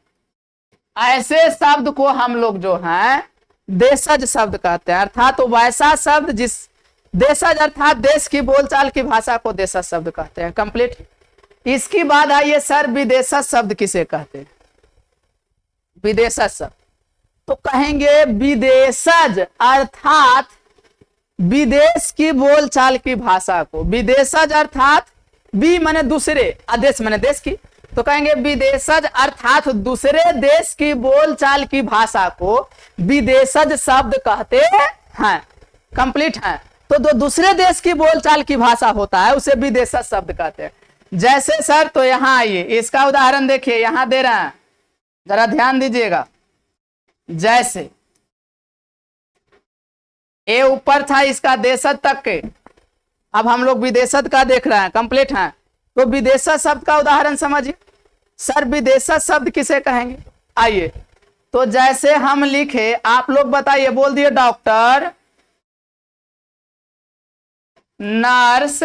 ऐसे शब्द को हम लोग जो हैं देशज शब्द कहते हैं। अर्थात तो वैसा शब्द देशज अर्थात देश की बोलचाल की भाषा को देशज शब्द कहते हैं। कंप्लीट। इसकी बाद आइए सर विदेशज शब्द किसे कहते हैं? विदेशज शब्द तो कहेंगे विदेशज अर्थात विदेश की बोलचाल की भाषा को, विदेशज अर्थात बी माने दूसरे, आदेश माने देश की, तो कहेंगे विदेशज अर्थात दूसरे देश की बोलचाल की भाषा को विदेशज शब्द कहते हैं। कंप्लीट है। तो जो दूसरे देश की बोलचाल की भाषा होता है उसे विदेशज शब्द कहते हैं। जैसे सर, तो यहां आइए, इसका उदाहरण देखिए, यहां दे रहे हैं, जरा ध्यान दीजिएगा। जैसे ए ऊपर था इसका देशज तक के, अब हम लोग विदेशज का देख रहे हैं। कंप्लीट है। तो विदेशज शब्द का उदाहरण समझिए। सर विदेशज शब्द किसे कहेंगे? आइए, तो जैसे हम लिखे, आप लोग बताइए, बोल दिए डॉक्टर, नर्स,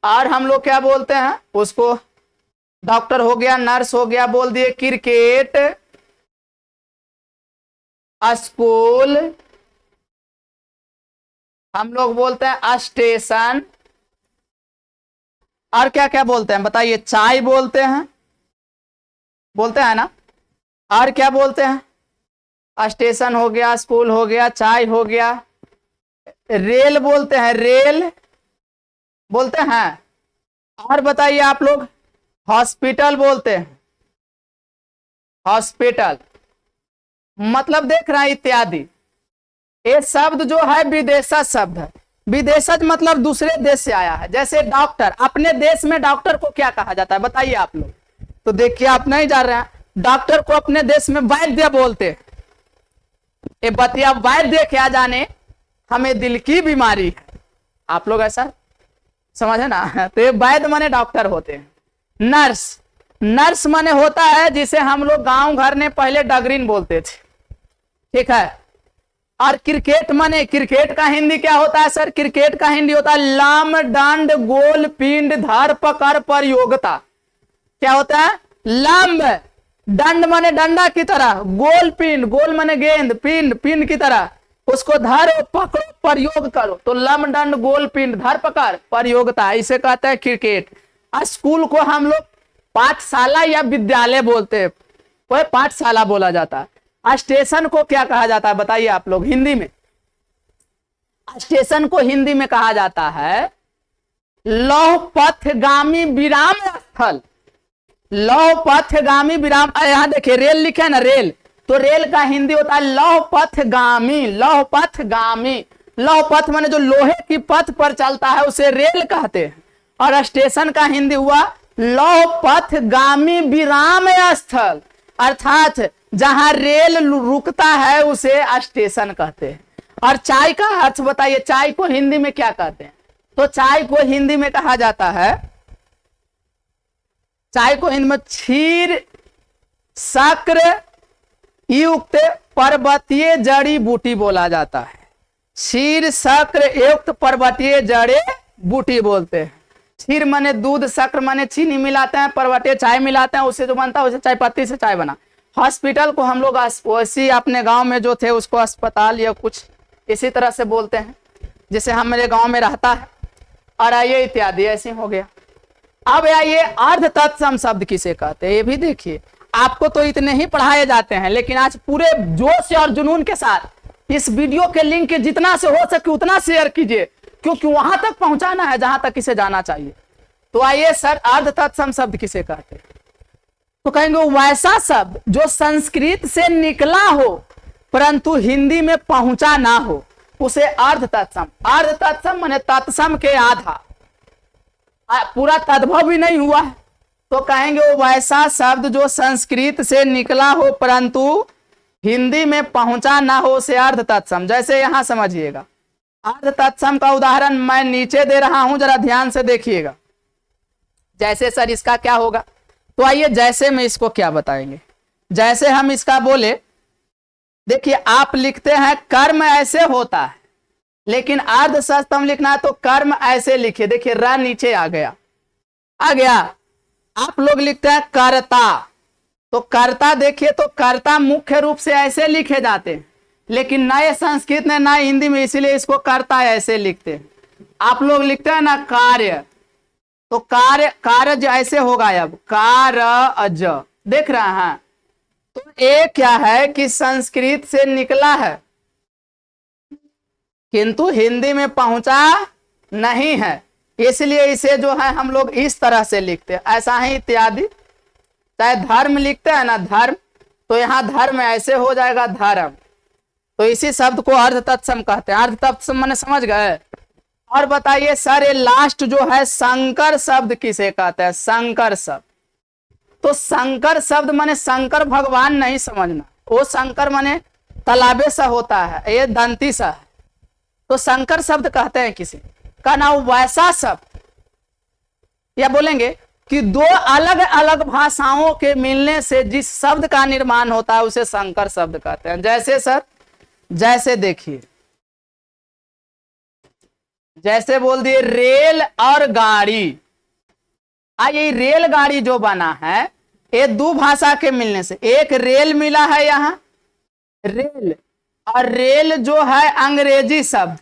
और हम लोग क्या बोलते हैं उसको? डॉक्टर हो गया, नर्स हो गया, बोल दिए क्रिकेट, स्कूल, हम लोग बोलते हैं स्टेशन, और क्या क्या बोलते हैं बताइए? चाय बोलते हैं, बोलते हैं ना, और क्या बोलते हैं? स्टेशन हो गया, स्कूल हो गया, चाय हो गया, रेल बोलते हैं, रेल बोलते हैं, और बताइए आप लोग? हॉस्पिटल बोलते हैं, हॉस्पिटल, मतलब देख रहे हैं इत्यादि। ये शब्द जो है विदेशज शब्द है। विदेशज मतलब दूसरे देश से आया है। जैसे डॉक्टर, अपने देश में डॉक्टर को क्या कहा जाता है बताइए आप लोग? तो देखिए, आप नहीं जान रहे हैं, डॉक्टर को अपने देश में वैद्य बोलते हैं। ये बतिया वैद्य क्या जाने, हमें दिल की बीमारी है, आप लोग ऐसा समझे ना? तो ये वैद्य माने डॉक्टर होते हैं। नर्स, नर्स माने होता है जिसे हम लोग गांव घर में पहले डगरीन बोलते थे। ठीक है। और क्रिकेट माने, क्रिकेट का हिंदी क्या होता है सर? क्रिकेट का हिंदी होता है लाम डंड गोल पिंड धर पकड़ प्रयोगता। क्या होता है? लंब, दंड माने डंडा की तरह, गोल पिंड, गोल माने गेंद, पिंड पिंड की तरह, उसको धरो पकड़ो प्रयोग करो, तो लंब दंड गोल पिंड धर पकड़ प्रयोगता, इसे कहते हैं क्रिकेट। स्कूल को हम लोग पाठशाला या विद्यालय बोलते हैं, वह पाठशाला बोला जाता है। स्टेशन को क्या कहा जाता है बताइए आप लोग हिंदी में? स्टेशन को हिंदी में कहा जाता है लौह पथगामी विराम स्थल। लौह पथगामी विराम, यहां देखिए रेल लिखे ना, रेल, तो रेल का हिंदी होता है लौह पथगामी। लौह पथगामी, लौह पथ माने जो लोहे की पथ पर चलता है उसे रेल कहते हैं। और स्टेशन का हिंदी हुआ लौह पथगामी विराम स्थल, अर्थात जहां रेल रुकता है उसे स्टेशन कहते हैं। और चाय का अर्थ बताइए, चाय को हिंदी में क्या कहते हैं? तो चाय को हिंदी में कहा जाता है, चाय को हिंदी में क्षीर शक्र युक्त पर्वतीय जड़ी बूटी बोला जाता है। क्षीर शक्र युक्त पर्वतीय जड़ी बूटी बोलते हैं। क्षीर माने दूध, शक्र माने चीनी मिलाते हैं, पर्वतीय चाय मिलाते हैं, उससे जो बनता है उसे चाय पत्ती से चाय बना। हॉस्पिटल को हम लोग वैसी अपने गांव में जो थे उसको अस्पताल या कुछ इसी तरह से बोलते हैं, जैसे हम मेरे गांव में रहता है। और आइए इत्यादि ऐसे हो गया। अब आइए अर्ध तत्सम शब्द किसे कहते हैं? ये भी देखिए, आपको तो इतने ही पढ़ाए जाते हैं, लेकिन आज पूरे जोश और जुनून के साथ इस वीडियो के लिंक के जितना से हो सके उतना शेयर कीजिए, क्योंकि वहां तक पहुंचाना है जहां तक इसे जाना चाहिए। तो आइए सर, अर्ध तत्सम शब्द किसे कहते हैं? तो कहेंगे वैसा शब्द जो संस्कृत से निकला हो परंतु हिंदी में पहुंचा ना हो, उसे अर्ध तत्सम। अर्ध तत्सम माने तत्सम के आधा, पूरा तद्भव भी नहीं हुआ है, तो कहेंगे वो वैसा शब्द जो संस्कृत से निकला हो परंतु हिंदी में पहुंचा ना हो, उसे अर्ध तत्सम। जैसे यहां समझिएगा, अर्ध तत्सम का उदाहरण मैं नीचे दे रहा हूं, जरा ध्यान से देखिएगा। जैसे सर इसका क्या होगा? तो आइए जैसे में इसको क्या बताएंगे। जैसे हम इसका बोले, देखिए आप लिखते हैं कर्म ऐसे होता है, लेकिन अर्ध तत्सम लिखना है तो कर्म ऐसे लिखिए। देखिए र नीचे आ गया, आ गया। आप लोग लिखते हैं कर्ता, तो कर्ता देखिए तो कर्ता मुख्य रूप से ऐसे लिखे जाते हैं, लेकिन नए संस्कृत में नए हिंदी में, इसीलिए इसको करता है ऐसे लिखते हैं। आप लोग लिखते हैं ना कार्य, तो कार्य ऐसे होगा, अब कारज, देख रहे हैं। तो ये क्या है कि संस्कृत से निकला है किंतु हिंदी में पहुंचा नहीं है, इसलिए इसे जो है हम लोग इस तरह से लिखते हैं। ऐसा ही इत्यादि, चाहे धर्म लिखते हैं ना धर्म, तो यहाँ धर्म ऐसे हो जाएगा धर्म। तो इसी शब्द को अर्ध तत्सम कहते हैं। अर्ध तत्सम मैंने समझ गए। और बताइए सर, ये लास्ट जो है संकर शब्द किसे कहते हैं? संकर शब्द। तो संकर शब्द माने शंकर भगवान नहीं समझना, वो शंकर माने तालाबे सा होता है, ये दंती सा है। तो संकर शब्द कहते हैं किसे का नाम? वैसा शब्द, या बोलेंगे कि दो अलग अलग भाषाओं के मिलने से जिस शब्द का निर्माण होता है उसे संकर शब्द कहते हैं। जैसे सर, जैसे देखिए, जैसे बोल दिए रेल और गाड़ी। ये रेलगाड़ी जो बना है ये दो भाषा के मिलने से, एक रेल मिला है यहां रेल, और रेल जो है अंग्रेजी शब्द,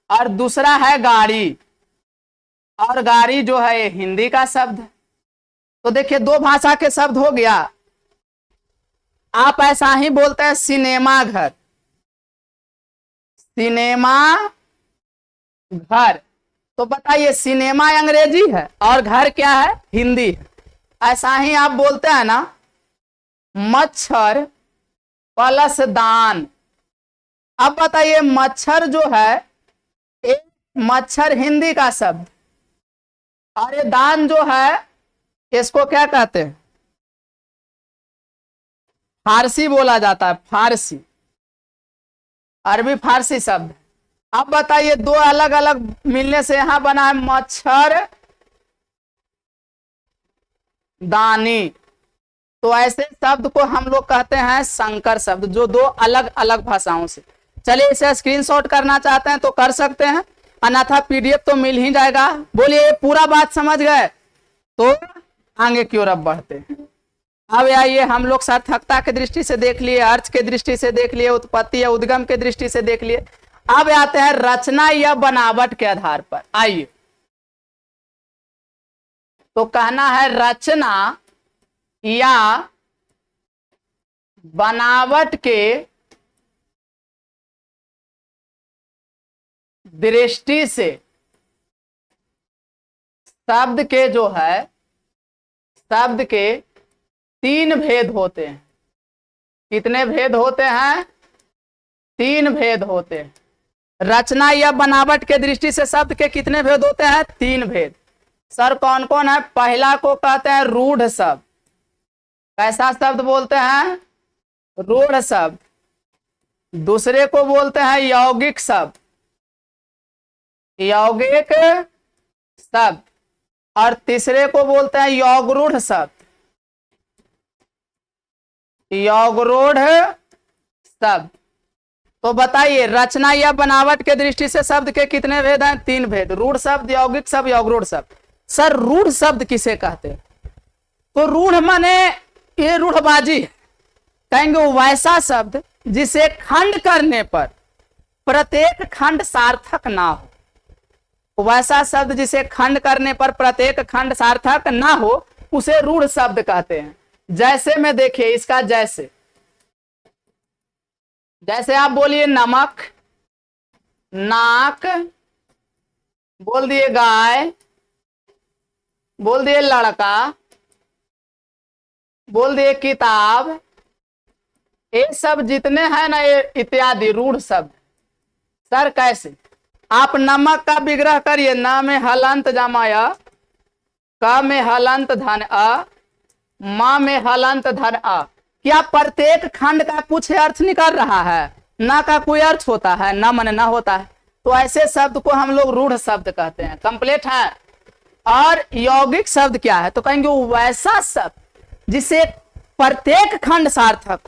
और दूसरा है गाड़ी, और गाड़ी जो है हिंदी का शब्द। तो देखिए दो भाषा के शब्द हो गया। आप ऐसा ही बोलते हैं सिनेमा घर, सिनेमा घर। तो बताइए सिनेमा अंग्रेजी है और घर क्या है? हिंदी है। ऐसा ही आप बोलते हैं ना मच्छर प्लस दान। अब बताइए मच्छर जो है एक मच्छर हिंदी का शब्द, और ये दान जो है इसको क्या कहते हैं? फारसी बोला जाता है, फारसी, अरबी फारसी शब्द। अब बताइए दो अलग अलग मिलने से यहां बना है मच्छर दानी। तो ऐसे शब्द को हम लोग कहते हैं संकर शब्द, जो दो अलग अलग भाषाओं से। चलिए इसे स्क्रीनशॉट करना चाहते हैं तो कर सकते हैं, अन्यथा पीडीएफ तो मिल ही जाएगा। बोलिए पूरा बात समझ गए तो आगे की ओर अब बढ़ते हैं। अब आइए हम लोग सार्थकता के दृष्टि से देख लिए, अर्थ के दृष्टि से देख लिए, उत्पत्ति या उद्गम के दृष्टि से देख लिए। अब आते हैं रचना या बनावट के आधार पर। आइए तो कहना है रचना या बनावट के दृष्टि से शब्द के जो है, शब्द के तीन भेद होते हैं। कितने भेद होते हैं? तीन भेद होते हैं। रचना या बनावट के दृष्टि से शब्द के कितने भेद होते हैं? तीन भेद। सर कौन कौन है? पहला को कहते हैं रूढ़ शब्द। कैसा शब्द बोलते हैं? रूढ़ शब्द। दूसरे को बोलते हैं यौगिक शब्द, यौगिक शब्द। और तीसरे को बोलते हैं यौगरूढ़ शब्द, यौगरूढ़ शब्द। तो बताइए रचना या बनावट के दृष्टि से शब्द के कितने भेद हैं? तीन भेद। रूढ़ शब्द, यौगिक शब्द, यौगरूढ़ शब्द। सर रूढ़ शब्द किसे कहते हैं? तो रूढ़ माने ये रूढ़बाजी है। कहेंगे वैसा शब्द जिसे खंड करने पर प्रत्येक खंड सार्थक ना हो। वैसा शब्द जिसे खंड करने पर प्रत्येक खंड सार्थक ना हो उसे रूढ़ शब्द कहते हैं। जैसे में देखिए इसका जैसे, जैसे आप बोलिए नमक, नाक, बोल दिए गाय, बोल दिए लड़का, बोल दिए किताब, ये सब जितने हैं ना ये इत्यादि रूढ़ शब्द। सर कैसे? आप नमक का विग्रह करिए, न में हलंत जमाया, क में हलंत धन अ, म में हलंत धन अ। क्या प्रत्येक खंड का कुछ अर्थ निकल रहा है? न का कोई अर्थ होता है? न मन न होता है। तो ऐसे शब्द को हम लोग रूढ़ शब्द कहते हैं। कंप्लीट है। और यौगिक शब्द क्या है? तो कहेंगे वैसा शब्द जिसे प्रत्येक खंड सार्थक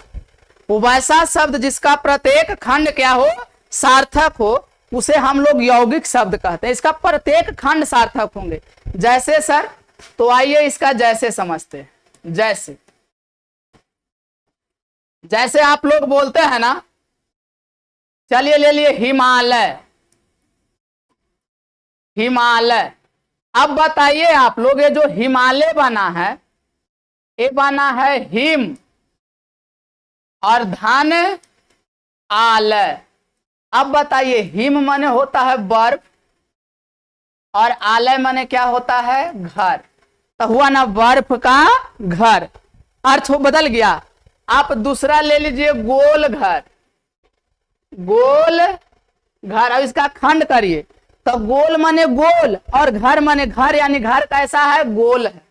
हो, वैसा शब्द जिसका प्रत्येक खंड क्या हो? सार्थक हो, उसे हम लोग यौगिक शब्द कहते हैं। इसका प्रत्येक खंड सार्थक होंगे। जैसे सर, तो आइए इसका जैसे समझते हैं। जैसे जैसे आप लोग बोलते हैं ना, चलिए ले लिए हिमालय, हिमालय। अब बताइए आप लोग, ये जो हिमालय बना है, ये बना है हिम और धन आलय। अब बताइए, हिम माने होता है बर्फ और आलय माने क्या होता है? घर। तो हुआ ना बर्फ का घर, अर्थ बदल गया। आप दूसरा ले लीजिए गोल घर, गोल घर। अब इसका खंड करिए, तो गोल माने गोल और घर माने घर, यानी घर कैसा है? गोल है।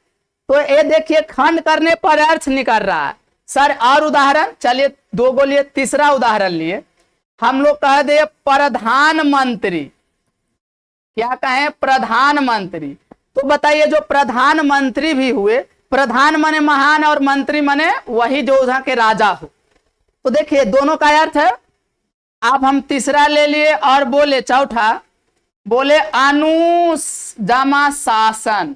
तो ये देखिए खंड करने पर अर्थ निकल रहा है। सर और उदाहरण, चलिए 2 गो लिए, तीसरा उदाहरण लिए। हम लोग कह दे प्रधानमंत्री, क्या कहें? प्रधानमंत्री। तो बताइए जो प्रधानमंत्री भी हुए, प्रधान माने महान और मंत्री माने वही जो उधर के राजा हो। तो देखिए दोनों का अर्थ है। अब हम तीसरा ले लिए और बोले चौथा, बोले अनुजामा शासन।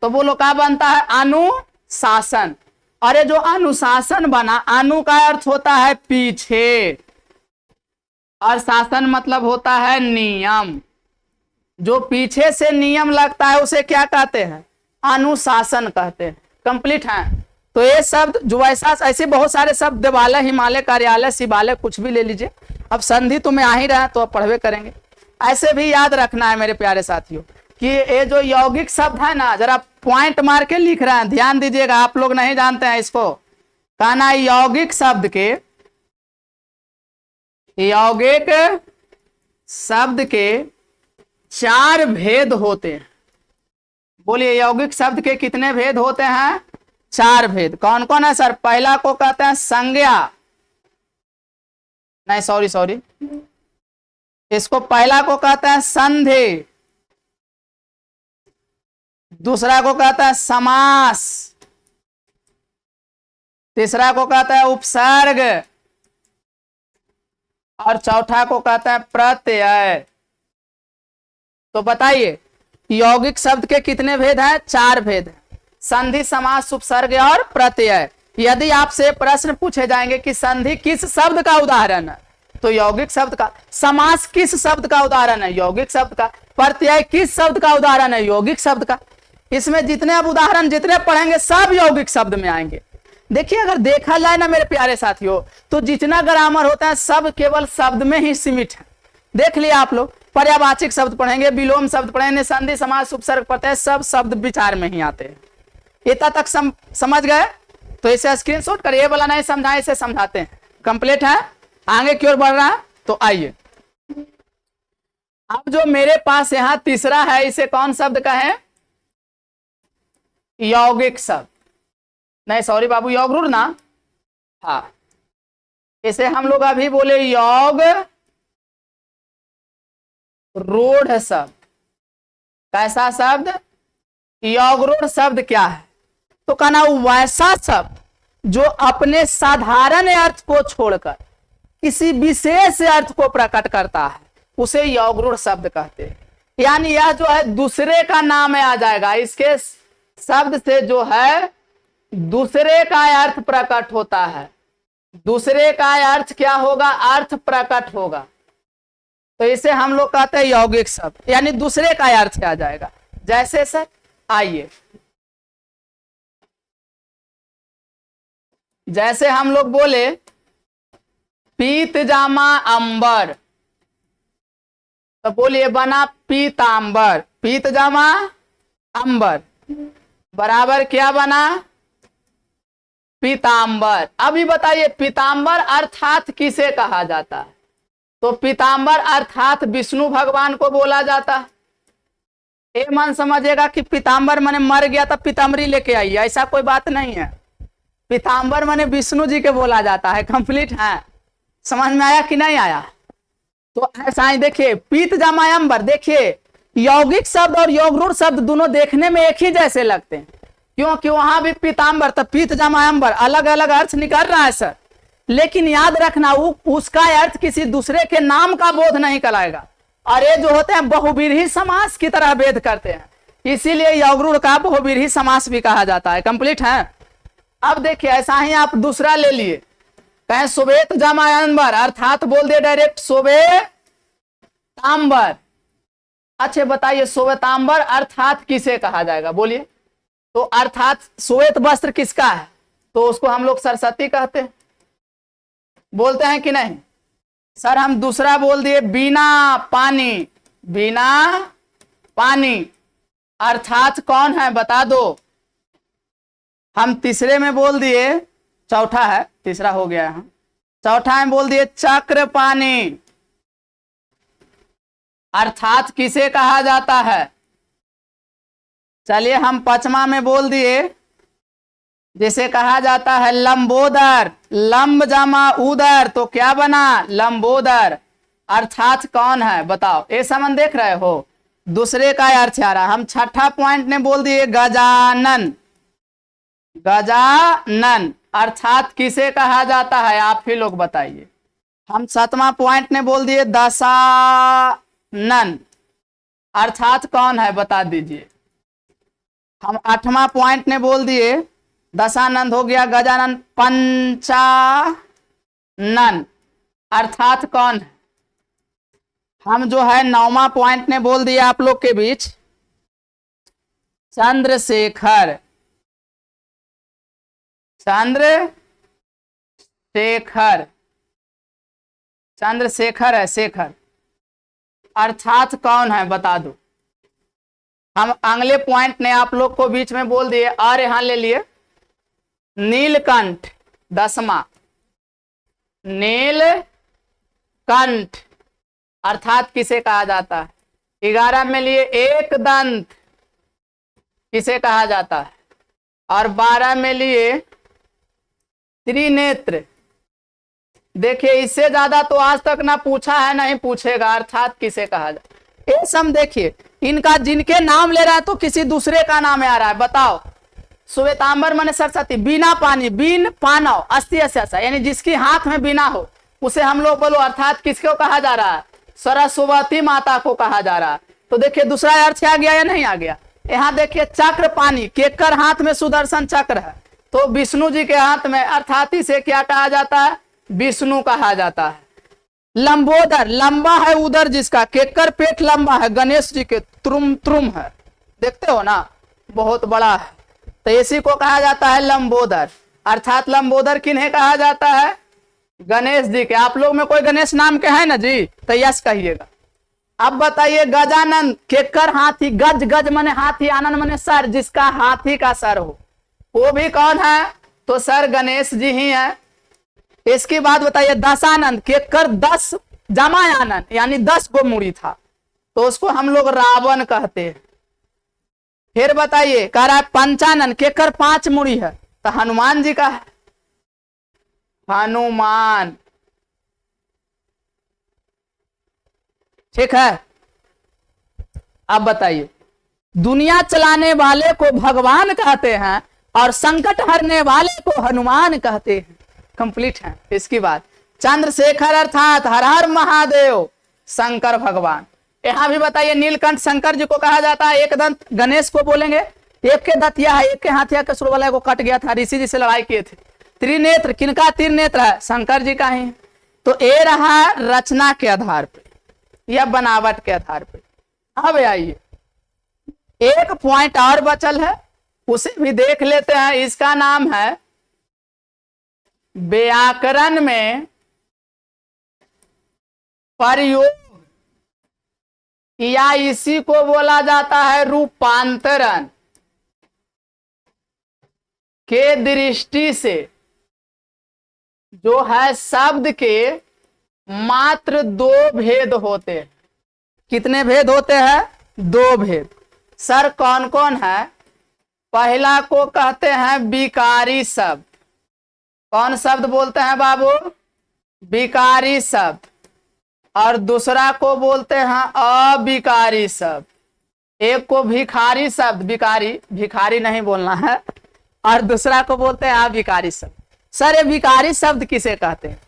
तो बोलो क्या बनता है? अनुशासन। अरे जो अनुशासन बना, अनु का अर्थ होता है पीछे और शासन मतलब होता है नियम। जो पीछे से नियम लगता है उसे क्या कहते हैं? अनुशासन कहते हैं। कंप्लीट है। तो ये शब्द जो ऐसे बहुत सारे शब्द, देवालय, हिमालय, कार्यालय, शिवालय, कुछ भी ले लीजिए। अब संधि तो में आ ही रहा है, तो अब पढ़वे करेंगे। ऐसे भी याद रखना है मेरे प्यारे साथियों कि ये जो यौगिक शब्द है ना, जरा पॉइंट मार के लिख रहे हैं, ध्यान दीजिएगा। आप लोग नहीं जानते हैं इसको। कहना यौगिक शब्द के, यौगिक शब्द के 4 भेद होते हैं। बोलिए यौगिक शब्द के कितने भेद होते हैं? 4 भेद। कौन कौन है सर? पहला को कहते हैं संज्ञा, नहीं सॉरी, इसको पहला को कहते हैं संधि, दूसरा को कहता है समास, तीसरा को कहता है उपसर्ग और चौथा को कहता है प्रत्यय। तो बताइए यौगिक शब्द के कितने भेद हैं? 4 भेद हैं। संधि, समास, उपसर्ग और प्रत्यय। यदि आपसे प्रश्न पूछे जाएंगे कि संधि किस शब्द का उदाहरण है, तो यौगिक शब्द का। समास किस शब्द का उदाहरण है? यौगिक शब्द का। प्रत्यय किस शब्द का उदाहरण है? यौगिक शब्द का। इसमें जितने अब उदाहरण जितने पढ़ेंगे सब यौगिक शब्द में आएंगे। देखिए अगर देखा जाए ना मेरे प्यारे साथियों, तो जितना ग्रामर होता है सब केवल शब्द में ही सीमित है। देख लिया आप लोग, पर्यायवाचक शब्द पढ़ेंगे, विलोम शब्द पढ़ेंगे, संधि, समास, उपसर्ग, प्रत्यय, सब शब्द विचार में ही आते हैं। इतना तक समझ गए? तो इसे स्क्रीनशॉट करिए, वाला नहीं समझाए इसे समझाते हैं। कंप्लीट है, आगे की ओर बढ़ रहा है। तो आइए अब जो मेरे पास यहाँ तीसरा है, इसे कौन शब्द कहें? यौगिक शब्द, नहीं सॉरी बाबू, यौगरूढ़ ना, हाँ। इसे हम लोग अभी बोले योग रूढ़ शब्द। कैसा शब्द? यौगरूढ़ शब्द क्या है? तो कहना वैसा शब्द जो अपने साधारण अर्थ को छोड़कर किसी विशेष अर्थ को प्रकट करता है, उसे यौगरूढ़ शब्द कहते हैं। यानी यह जो है दूसरे का नाम में आ जाएगा, इसके शब्द से जो है दूसरे का अर्थ प्रकट होता है। दूसरे का अर्थ क्या होगा? अर्थ प्रकट होगा। तो इसे हम लोग कहते हैं यौगिक शब्द, यानी दूसरे का अर्थ आ जाएगा। जैसे सर आइए, जैसे हम लोग बोले पीत जामा अंबर, तो बोलिए बना पीतांबर। पीत जामा अंबर बराबर क्या बना? पीतांबर। अभी बताइए पीतांबर अर्थात किसे कहा जाता है? तो पीतांबर अर्थात विष्णु भगवान को बोला जाता है। ये मन समझेगा कि पीतांबर माने मर गया तब पीताम्बरी लेके आई, ऐसा कोई बात नहीं है। पीतांबर माने विष्णु जी के बोला जाता है। कंप्लीट है, समझ में आया कि नहीं आया? तो ऐसा ही देखिए पीत जामा अंबर, देखिए यौगिक शब्द और यौगरूढ़ शब्द दोनों देखने में एक ही जैसे लगते हैं, क्योंकि वहां भी पीतांबर तो पीत जामा अंबर अलग अलग अर्थ निकल रहा है सर। लेकिन याद रखना उसका अर्थ किसी दूसरे के नाम का बोध नहीं कराएगा, और ये जो होते हैं बहुव्रीहि समास की तरह भेद करते हैं, इसीलिए यौगरूढ़ का बहुव्रीहि समास भी कहा जाता है। कंप्लीट है। अब देखिए ऐसा ही आप दूसरा ले लिए, कहें श्वेत जमा अंबर, अर्थात बोल दिए डायरेक्ट श्वेतांबर। अच्छे बताइए श्वेतांबर अर्थात किसे कहा जाएगा, बोलिए। तो अर्थात श्वेत वस्त्र किसका है, तो उसको हम लोग सरस्वती कहते हैं, बोलते हैं कि नहीं सर। हम दूसरा बोल दिए बिना पानी, बिना पानी अर्थात कौन है बता दो। हम तीसरे में बोल दिए, चौथा है, तीसरा हो गया है, चौथा में बोल दिए चक्र पानी, अर्थात किसे कहा जाता है। चलिए हम पांचवा में बोल दिए, जिसे कहा जाता है लंबोदर, लंब जमा उदर, तो क्या बना लंबोदर, अर्थात कौन है बताओ। ये समझ देख रहे हो, दूसरे का अर्थ आ रहा। हम छठा पॉइंट ने बोल दिए गजानन, गजानन अर्थात किसे कहा जाता है, आप ही लोग बताइए। हम सातवां पॉइंट ने बोल दिए दशानन, अर्थात कौन है बता दीजिए। हम आठवां पॉइंट ने बोल दिए दशानंद हो गया, गजानन पंचानन अर्थात कौन है। हम जो है नौवां पॉइंट ने बोल दिया आप लोग के बीच चंद्रशेखर, चंद्रशेखर, चंद्रशेखर है शेखर, अर्थात कौन है बता दो। हम अगले पॉइंट ने आप लोग को बीच में बोल दिए और यहां ले लिए नीलकंठ, दसवां नीलकंठ अर्थात किसे कहा जाता है। 11 में लिए एक दंत किसे कहा जाता है, और 12 में लिए त्रिनेत्र। देखिए इससे ज्यादा तो आज तक ना पूछा है नहीं पूछेगा, अर्थात किसे कहा जाता है। ये सब देखिए इनका जिनके नाम ले रहा है तो किसी दूसरे का नाम आ रहा है, बताओ। श्वेतांबर माने सरस्वती, बिना पानी, बिन पानव अस्ति अस्या, यानी जिसकी हाथ में बिना हो उसे हम लोग बोलो, अर्थात किसको कहा जा रहा है, सरस्वती माता को कहा जा रहा है। तो देखिए दूसरा अर्थ आ गया या नहीं आ गया। यहाँ देखिए चक्र पानी, केकर हाथ में सुदर्शन चक्र है, तो विष्णु जी के हाथ में, अर्थात इसे क्या कहा जाता है, विष्णु कहा जाता है। लंबोदर, लंबा है उदर जिसका, केकर पेट लंबा है, गणेश जी के त्रुम त्रुम है, देखते हो ना बहुत बड़ा है, तो इसी को कहा जाता है लंबोदर। अर्थात लंबोदर किन्हें कहा जाता है, गणेश जी के। आप लोग में कोई गणेश नाम के है ना जी, तो यस कहिएगा। अब बताइए गजानन, केकर हाथी, गज, गज मने हाथी, आनंद मने सर, जिसका हाथी का सर हो, वो भी कौन है, तो सर गणेश जी ही है। इसकी बात बताइए दशानंद, केकर 10 जमा आनंद, यानी 10 को मुड़ी था, तो उसको हम लोग रावण कहते हैं। फिर बताइए कह रहा है पंचानन, केकर 5 मुड़ी है, तो हनुमान जी का है, हनुमान, ठीक है। अब बताइए दुनिया चलाने वाले को भगवान कहते हैं और संकट हरने वाले को हनुमान कहते हैं। कंप्लीट है। इसकी बात चंद्रशेखर अर्थात हर हर महादेव शंकर भगवान। यहां भी बताइए नीलकंठ शंकर जी को कहा जाता है। एक दंत गणेश को बोलेंगे, एक के दंतिया है, एक के हाथिया के सुरवलय को कट गया था, ऋषि जी से लड़ाई किए थे। त्रिनेत्र, किनका त्रिनेत्र है, शंकर जी का ही। तो ये रहा रचना के आधार पे या बनावट के आधार पे। अब आइए एक पॉइंट और बचल है, उसे भी देख लेते हैं। इसका नाम है व्याकरण में प्रयोग, या इसी को बोला जाता है रूपांतरण। के दृष्टि से जो है शब्द के मात्र 2 भेद होते हैं। कितने भेद होते हैं, 2 भेद। सर कौन कौन है, पहला को कहते हैं विकारी शब्द। कौन शब्द बोलते हैं बाबू, विकारी शब्द। और दूसरा को बोलते हैं अविकारी शब्द। एक को भिखारी शब्द, विकारी भिखारी नहीं बोलना है, और दूसरा को बोलते हैं अविकारी शब्द। सर ये विकारी शब्द किसे कहते हैं,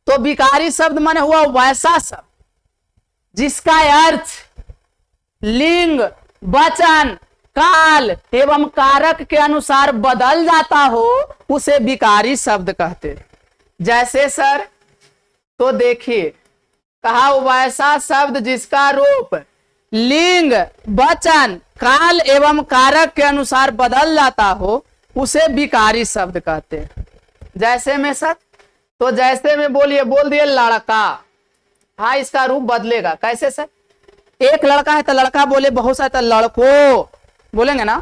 तो विकारी शब्द माने हुआ वैसा शब्द जिसका अर्थ लिंग, वचन, काल एवं कारक के अनुसार बदल जाता हो उसे विकारी शब्द कहते। जैसे सर, तो देखिए कहा वैसा शब्द जिसका रूप लिंग वचन काल एवं कारक के अनुसार बदल जाता हो उसे विकारी शब्द कहते हैं। जैसे में सर, तो जैसे में बोलिए, बोल दिए लड़का, हाँ इसका रूप बदलेगा। कैसे सर? एक लड़का है तो लड़का बोले, बहुत सारे तो लड़को बोलेंगे ना,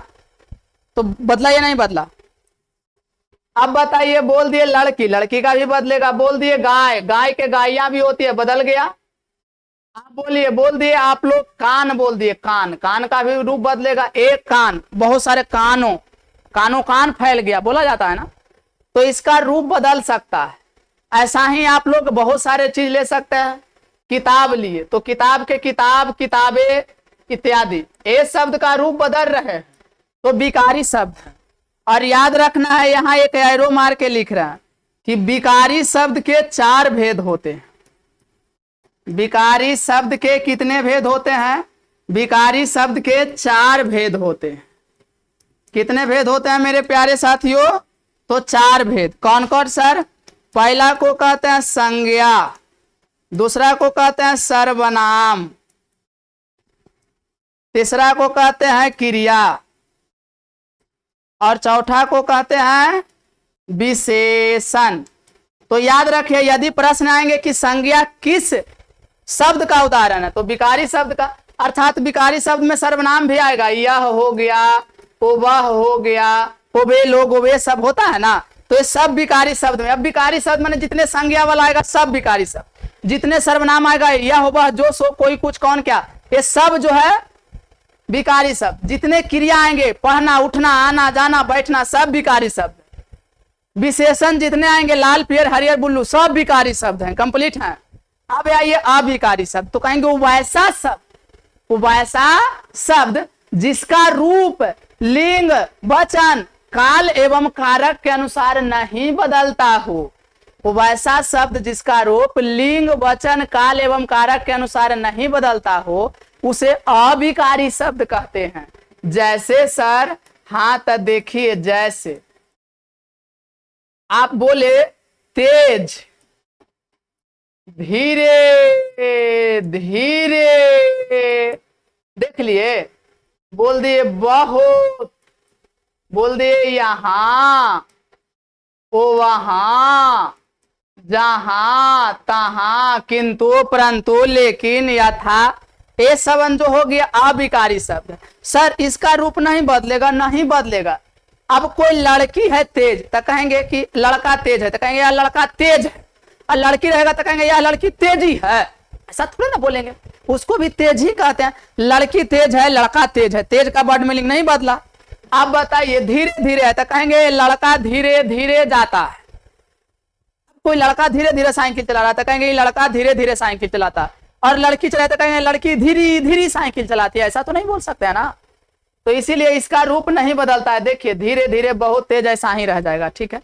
तो बदला या नहीं बदला? अब बताइए, बोल दिए लड़की, लड़की का भी बदलेगा। बोल दिए गाय, गाय के गायियां भी होती है, बदल गया। आप बोलिए, बोल दिए आप लोग कान, बोल दिए कान, कान का भी रूप बदलेगा। एक कान, बहुत सारे कानों, कानों कान फैल गया बोला जाता है ना, तो इसका रूप बदल सकता है। ऐसा ही आप लोग बहुत सारे चीज ले सकते हैं। किताब लिए तो किताब के किताब, किताबें इत्यादि, ए शब्द का रूप बदल रहे हैं तो विकारी शब्द है। और याद रखना है, यहाँ एक एरो मार के लिख रहा है कि विकारी शब्द के 4 भेद होते हैं। विकारी शब्द के कितने भेद होते हैं? विकारी शब्द के 4 भेद होते हैं। कितने भेद होते हैं मेरे प्यारे साथियों? तो 4 भेद। कौन कौन सर? पहला को कहते हैं संज्ञा, दूसरा को कहते हैं सर्वनाम, तीसरा को कहते हैं क्रिया, और चौथा को कहते हैं विशेषण। तो याद रखिए, यदि प्रश्न आएंगे कि संज्ञा किस शब्द का उदाहरण है, तो विकारी शब्द का, अर्थात विकारी शब्द में सर्वनाम भी आएगा। यह हो गया, वो वह हो गया, वो वे लोग, वो वे सब होता है ना, तो ये सब विकारी शब्द में। अब विकारी शब्द मैंने जितने संज्ञा वाला आएगा सब विकारी शब्द, जितने सर्वनाम आएगा, यह हो वह जो सो कोई कुछ कौन क्या, ये सब जो है विकारी शब्द। जितने क्रिया आएंगे, पढ़ना, उठना, आना जाना, बैठना, सब विकारी शब्द। विशेषण जितने आएंगे, लाल पियर हरियर बुल्लू, सब विकारी शब्द हैं, कंप्लीट हैं। अब आइए अविकारी शब्द, तो कहेंगे वो वैसा शब्द, वो वैसा शब्द जिसका रूप लिंग वचन काल एवं कारक के अनुसार नहीं बदलता हो। वो वैसा शब्द जिसका रूप लिंग वचन काल एवं कारक के अनुसार नहीं बदलता हो उसे अविकारी शब्द कहते हैं। जैसे सर, हाँ तो देखिए, जैसे आप बोले तेज, धीरे धीरे, देख लिए, बोल दिए बहुत, बोल दिए यहां, ओ वहां, जहां तहां, किंतु परंतु लेकिन यथा, ये सब जो हो गया अविकारी शब्द। सर इसका रूप नहीं बदलेगा, नहीं बदलेगा। अब कोई लड़की है तेज तो कहेंगे कि लड़का तेज है, तो कहेंगे यह लड़का तेज है। और लड़की रहेगा तो कहेंगे यह लड़की तेजी है। ऐसा थोड़ी ना बोलेंगे, उसको भी तेज ही कहते हैं। लड़की तेज है, लड़का तेज है, तेज का वर्ड मीनिंग नहीं बदला। अब बताइए धीरे धीरे है तो कहेंगे लड़का धीरे धीरे जाता है। कोई लड़का धीरे धीरे साइकिल चला रहा था, कहेंगे लड़का धीरे धीरे साइकिल चलाता है। और लड़की चलाते तो कहेंगे लड़की धीरे धीरे साइकिल चलाती है। ऐसा तो नहीं बोल सकते है ना, तो इसीलिए इसका रूप नहीं बदलता है। देखिए धीरे धीरे बहुत तेज ऐसा ही रह जाएगा, ठीक है।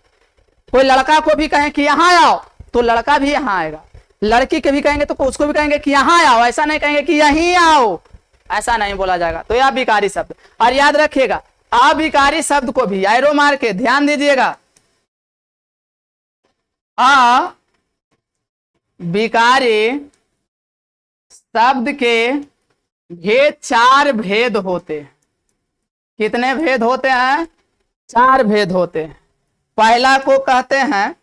कोई लड़का को भी कहें कि यहाँ आओ तो लड़का भी यहाँ आएगा, लड़की के भी कहेंगे तो उसको भी कहेंगे कि यहाँ आओ, ऐसा नहीं कहेंगे कि यहीं आओ, ऐसा नहीं बोला जाएगा। तो यह विकारी शब्द। और याद रखिएगा अविकारी शब्द को भी एरो मार के ध्यान दीजिएगा, अविकारी शब्द के भेद 4 भेद होते हैं। कितने भेद होते हैं? 4 भेद होते हैं। पहला को कहते हैं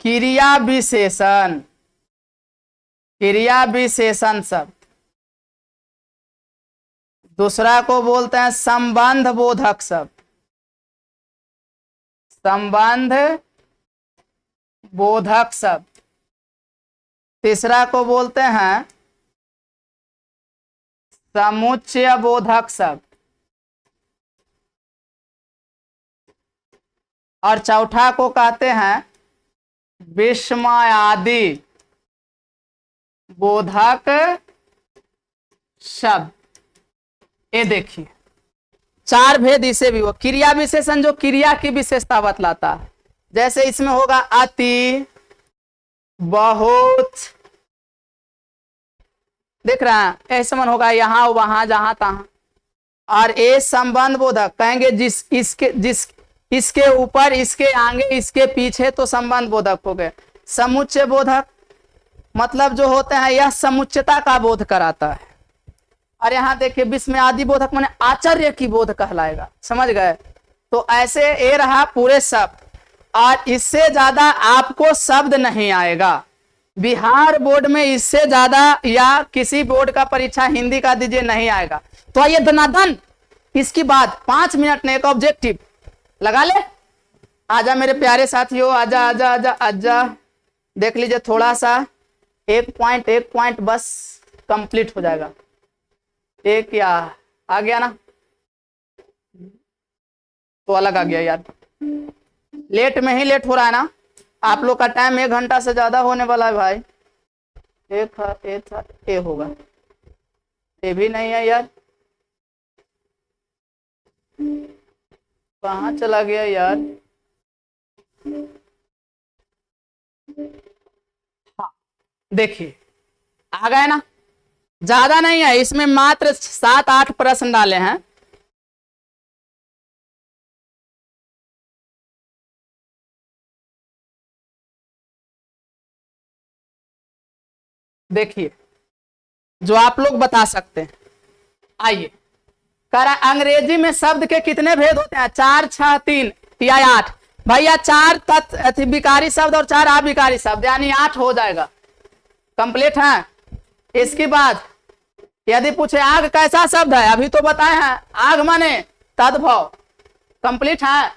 क्रिया विशेषण, क्रिया विशेषण शब्द। दूसरा को बोलते हैं संबंध बोधक शब्द, संबंध बोधक शब्द। तीसरा को बोलते हैं समुच्चय बोधक शब्द। और चौथा को कहते हैं विस्मयादि बोधक शब्द। ये देखिए 4 भेद इसे भी हो। क्रिया विशेषण जो क्रिया की विशेषता बतलाता है, जैसे इसमें होगा अति, बहुत, देख रहे हैं, ऐसे मन होगा यहाँ वहां जहां तहां। और ए संबंध बोधक, कहेंगे इसके ऊपर, इसके आगे, इसके पीछे, तो संबंध बोधक हो गए। समुच्चय बोधक मतलब जो होते हैं यह समुच्चयता का बोध कराता है। और यहाँ देखिए विस्मयादि बोधक माने आश्चर्य की बोध कहलाएगा, समझ गए। तो ऐसे ये रहा पूरे शब्द, और इससे ज्यादा आपको शब्द नहीं आएगा। बिहार बोर्ड में इससे ज्यादा या किसी बोर्ड का परीक्षा हिंदी का दीजिए नहीं आएगा। तो आइए धनाधन इसके बाद 5 मिनट में एक ऑब्जेक्टिव लगा ले। आजा मेरे प्यारे साथियों, आजा आजा आजा आजा, देख लीजिए थोड़ा सा, एक पॉइंट बस कंप्लीट हो जाएगा। एक या आ गया ना, तो अलग आ गया यार, लेट में ही लेट हो रहा है ना। आप लोग का टाइम 1 घंटा से ज्यादा होने वाला है भाई। ए होगा, ये भी नहीं है यार, कहाँ चला गया यार। हाँ देखिए आ गए ना, ज्यादा नहीं है, इसमें मात्र 7-8 प्रश्न डाले हैं। देखिए जो आप लोग बता सकते हैं। आइए करा, अंग्रेजी में शब्द के कितने भेद होते हैं? 4, 6, 3 या 8? भैया 4 विकारी शब्द और 4 अविकारी शब्द, यानी 8 हो जाएगा। कंप्लीट है। इसके बाद यदि पूछे आग कैसा शब्द है, अभी तो बताए हैं, आग माने तद्भव, कंप्लीट है।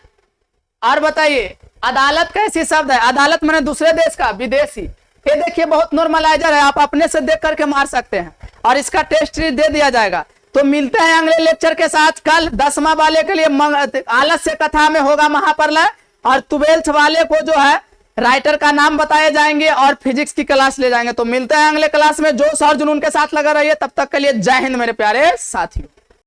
और बताइए अदालत कैसी शब्द है? अदालत माने दूसरे देश का, विदेशी। ये देखिए बहुत नॉर्मलाइजर है, आप अपने से देख करके मार सकते हैं, और इसका टेस्ट दे दिया जाएगा। तो मिलते हैं अगले लेक्चर के साथ कल। 10वां वाले के लिए आलस्य कथा में होगा महाप्रलय, और 12th वाले को जो है राइटर का नाम बताए जाएंगे, और फिजिक्स की क्लास ले जाएंगे। तो मिलते हैं अगले क्लास में। जोश और जुनून के साथ लगा रहिए, तब तक के लिए जय हिंद मेरे प्यारे साथियों।